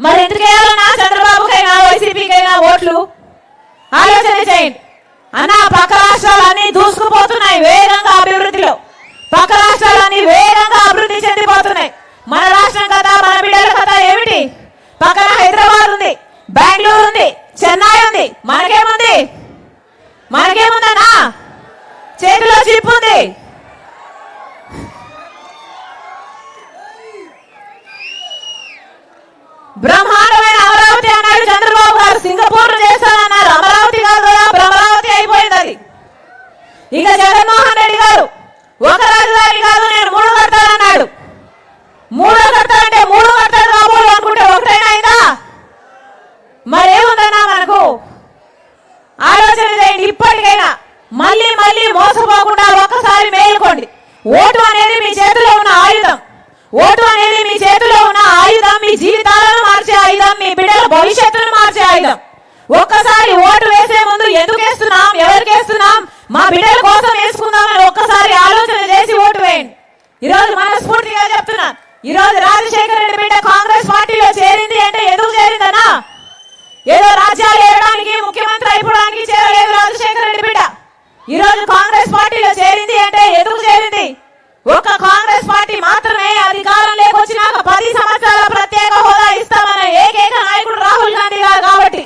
మరి ఎందుకు వేయాలన్నా చంద్రబాబుకైనా వైసీపీకైనా ఓట్లు? ఆలోచన చేయండి అన్న. పక్క రాష్ట్రాలన్నీ దూసుకుపోతున్నాయి వేగంగా అభివృద్ధిలో, పక్క రాష్ట్రాలన్నీ వేగంగా అభివృద్ధి చెందిపోతున్నాయి. మన రాష్ట్రం కథ, మన బిడ్డల కథ ఏమిటి? పక్కన హైదరాబాద్ ఉంది, బెంగళూరు ఉంది, చెన్నై ఉంది, మనకేముంది? మనకేముందన్నా? చేతిలో చిప్ ఉంది. బ్రహ్మాండమైన అమరావతి అన్నాడు చంద్రబాబు గారు, సింగపూర్ చేస్తానన్నారు. అమరావతి కాదు కదా, భ్రమరావతి అయిపోయింది అది. ఇక జగన్మోహన్ రెడ్డి గారు ఒక రాజధాని కాదు నేను 3 కడతానన్నాడు. 3 కడతానంటే 3 కడతాడు కాబోలు అనుకుంటే ఒకటైనా అయిందా? మరేముందన్నా మనకు? ఆలోచన చేయండి. ఇప్పటికైనా మళ్ళీ మళ్ళీ మోసపోకుండా ఒక్కసారి మేలుకోండి. ఓటు అనేది మీ చేతిలో ఉన్న ఆయుధం. ఓటు అనేది మీ చేతిలో ఉన్న ఆయుధం, మీ జీవితాలను మార్చే ఆయుధం, మీ బిడ్డల భవిష్యత్తును మార్చే ఆయుధం. ఒక్కసారి ఓటు వేసే ముందు ఎందుకు వేస్తున్నాం, ఎవరికి వేస్తున్నాం, మా బిడ్డల కోసం వేసుకుందామని ఒక్కసారి ఆలోచన చేసి ఓటు వేయండి. ఈరోజు మనస్ఫూర్తిగా చెప్తున్నా, ఈరోజు రాజశేఖర రెడ్డి బిడ్డ కాంగ్రెస్ పార్టీలో చేరింది అంటే ఎందుకు చేరిందనా? ఏదో రాజ్యాలు ఏరడానికి, ముఖ్యమంత్రి అయిపోవడానికి చేరలేదు రాజశేఖర రెడ్డి బిడ్డ. ఈరోజు కాంగ్రెస్ పార్టీలో చేరింది అంటే ఎందుకు చేరింది? ఒక్క కాంగ్రెస్ పార్టీ మాత్రమే అధికారంలోకి వచ్చినాక 10 సంవత్సరాల ప్రత్యేక హోదా ఇస్తామన్న ఏకైక నాయకుడు రాహుల్ గాంధీ గారు కాబట్టి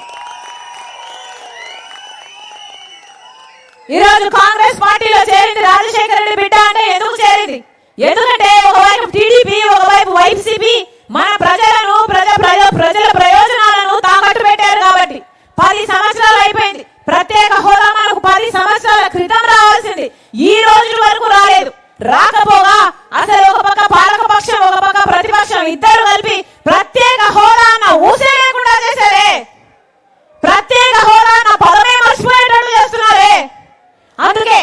ఈరోజు కాంగ్రెస్ పార్టీలో చేరింది రాజశేఖర రెడ్డి బిడ్డ అంటే ఎందుకు చేరింది? ఎందుకంటే ఒకవైపు టీడీపీ, ఒకవైపు వైసీపీ మన ప్రజలను, ప్రజల ప్రయోజనాలను తాకట్టు పెట్టారు కాబట్టి 10 సంవత్సరాలు అయిపోయింది. ప్రత్యేక హోదా మనకు 10 సంవత్సరాల క్రితం రావాల్సింది, ఈ రోజు వరకు రాలేదు. రాకపోగా అసలు ఒక పక్క పాలకపక్షం, ఒక పక్క ప్రతిపక్షం ఇద్దరు కలిపి ప్రత్యేక హోదా అన్న ఊసే లేకుండా చేశారే. ప్రత్యేక హోదా అన్న పదమే మర్చిపోయేటట్టు చేస్తున్నారే. అందుకే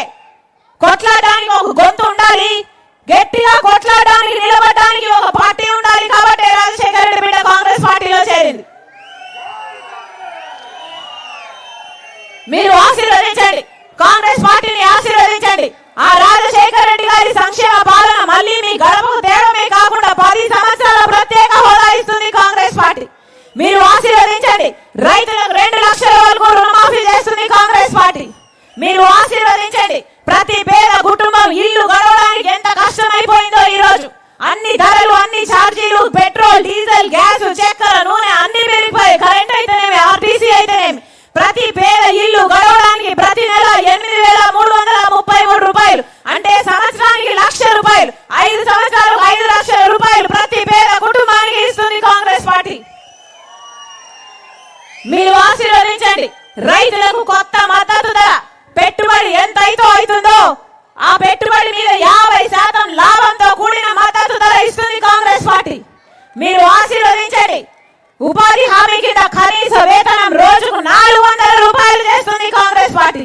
కొట్లాడడానికి ఒక గొంతు ఉండాలి, గట్టిగా కొట్లాడడానికి నిలబడడానికి ఒక పార్టీ ఉండాలి. కాబట్టి రాజశేఖర రెడ్డి బిడ్డ కాంగ్రెస్ పార్టీలో చేరింది. మీరు ఆశీర్వదించండి, కాంగ్రెస్ పార్టీని ఆశీర్వదించండి. ఆ రాజశేఖర రెడ్డి గారి సంక్షేమ పాలన మళ్ళీ మీ గడపకు తేవడమే కాకుండా 10 సంవత్సరాల ప్రత్యేక హోదా ఇస్తుంది కాంగ్రెస్ పార్టీ. మీరు ఆశీర్వదించండి. రైతులకు 2 లక్షల వరకు రుణమాఫీ చేస్తుంది కాంగ్రెస్ పార్టీ. మీరు ఆశీర్వదించండి. ప్రతి పేద కుటుంబం ఇల్లు గడవడానికి ఎంత కష్టమైపోయిందో ఈ రోజు. అన్ని ధరలు, అన్ని ఛార్జీలు, పెట్రోల్, డీజిల్, గ్యాస్, చక్కెర, నూనె అన్ని పెరిగిపోయి, కరెంట్ అయితేనేమి, ఆర్టీసీ అయితేనేమి, ప్రతి పేద ఇల్లు గడవడానికి ప్రతి నెల 8,333 రూపాయలు అంటే సంవత్సరానికి 1,00,000 రూపాయలు, 5 సంవత్సరాలకు 5 లక్షల రూపాయలు ప్రతి పేద కుటుంబానికి ఇస్తుంది కాంగ్రెస్ పార్టీ. మీరు ఆశీర్వదించండి. రైతులకు కొత్త మద్దతు ధర, పెట్టుబడి ఎంత అయితే అవుతుందో ఆ పెట్టుబడి మీద 50% లాభంతో కూడిన మద్దతు ధర ఇస్తుంది కాంగ్రెస్ పార్టీ. మీరు ఆశీర్వదించండి. ఉపాధి హామీ కింద కనీస వేతనం రోజుకు 400 రూపాయలు చేస్తుంది కాంగ్రెస్ పార్టీ.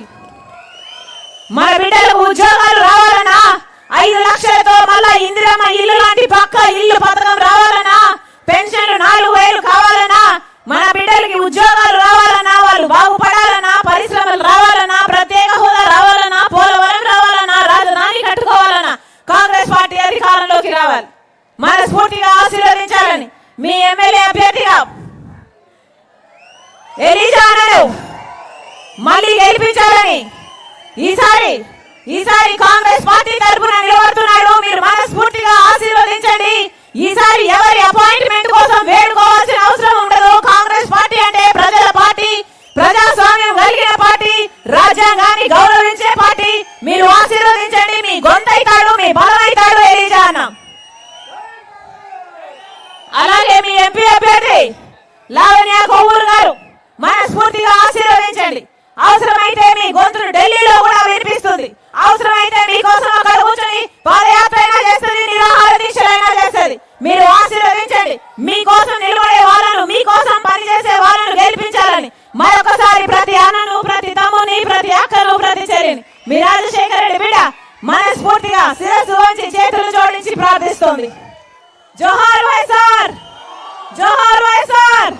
మన బిడ్డలకు ఉద్యోగాలు రావాలన్నా, 5 లక్షలతో మళ్ళా ఇందిరమ్మ ఇల్లు లాంటి పక్క ఇల్లు పథకం రావాలన్నా, పెన్షన్లు 4,000 కావాలన్నా, మన బిడ్డలకి ఉద్యోగాలు రావాలన్నా, వాళ్ళు బాగుపడాలన్నా, పరిశ్రమలు రావాలన్నా, ప్రత్యేక హోదా రావాలన్నా, పోలవరం రావాలన్నా, రాజధాని కట్టుకోవాలన్నా కాంగ్రెస్ పార్టీ అధికారంలోకి రావాలి. మనస్ఫూర్తిగా ఆశీర్వదించాలని మీ ఎమ్మెల్యే అభ్యర్థిగా ఎలీజాను మళ్ళీ గెలిపించాలని ఈసారి కాంగ్రెస్ పార్టీ తరఫున నిలబడుతున్నాడు. మీరు మనస్ఫూర్తిగా ఆశీర్వదించండి. ఈసారి ఎవరి అపాయింట్మెంట్ కోసం వేడుకోవాల్సిన అవసరం ఉండదు. కాంగ్రెస్ పార్టీ అంటే ప్రజల పార్టీ, ప్రజాస్వామ్యం కలిగిన పార్టీ, రాజ్యాంగాన్ని గౌరవించే పార్టీ. మీరు ఆశీర్వదించండి. మీ గొంతైతాడు, మీ బలమైతాడు ఎలీజా అన్న. అలాగే మీ ఎంపీ అభ్యర్థి లావణ్య కొవ్వూరు గారు మనస్ఫూర్తిగా ఆశీర్వదించండి. అవసరమైతే మీ గొంతును ఢిల్లీలో కూడా వినిపిస్తుంది. అవసరమైతే మీకోసం అక్కడ కూర్చొని పాదయాత్ర అయినా చేస్తుంది, నిరాహార దీక్షలైనా చేస్తుంది. మీరు ఆశీర్వదించండి. మీకోసం నిలబడే వాళ్ళను, మీకోసం పనిచేసే వాళ్ళను గెలిపించాలని మరొకసారి ప్రతి అన్నను, ప్రతి తమ్ముని, ప్రతి అక్కను, ప్రతి చెల్లిని మీ రాజశేఖర రెడ్డి బిడ్డ మనస్ఫూర్తిగా శిరస్సు వంచి చేతులు జోడించి ప్రార్థిస్తోంది. జోహార్ వైఎస్ఆర్, జోహార్ వైఎస్ఆర్,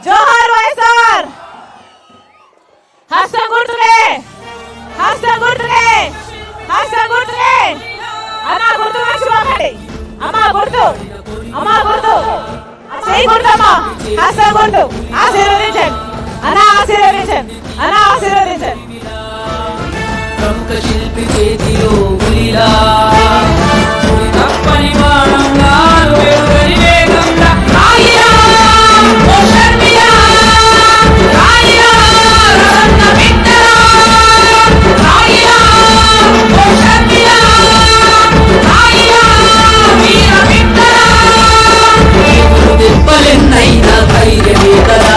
జోహార్ వైఎస్ఆర్. హస్తం గుర్తులే, హస్తం గుర్తులే, హస్తం గుర్తులే. అన్న గుర్తు మర్చిపోకండి. అమ్మ గుర్తు, అమ్మ గుర్తు, చెయ్యి గుర్తమ్మా, హస్తం గుర్తు. ఆశీర్వదించండి అన్న, ఆశీర్వదించండి అన్న, ఆశీర్వదించండి. ప్రముఖ శిల్పి చేతిలో ఉలిలా తప్పని బాణంగా వెలుగని వేగంగా రాయిరా ఓ షర్మిలా, రాయిరా రసన్న బిడ్డరా, రాయిరా ఓ షర్మిలా, రాయిరా వీర బిడ్డరా. ఎదురు దెబ్బలెన్నైనా ధైర్యమే కదా,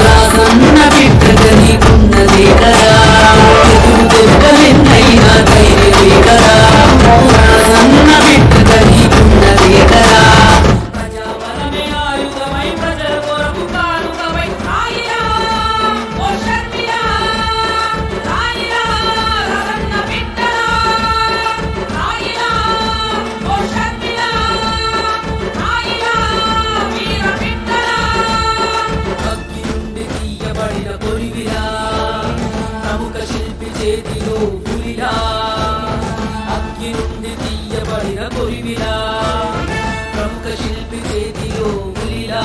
రాసన్న బిడ్డగా నీకున్నదే కదా. ఎదురు దెబ్బలెన్నైనా ధైర్యమే కదా, రాసన్న బిడ్డగా నీకున్నదే కదా. ప్రజాబలమే ఆయుధమై ప్రజల కొరకు కానుకమై రాయిరా ఓ షర్మిలా, రాయిరా రసన్న బిడ్డరా, రాయిరా ఓ షర్మిలా, రాయిరా వీర బిడ్డరా. అగ్గి నుండి తీయబడిన కొరివిలా, ప్రముఖ శిల్పి చేతిలో పులిలా. అగ్గి నుండి తీయబడిన కొరివిలా, ప్రముఖ శిల్పి చేతిలో పులిలా.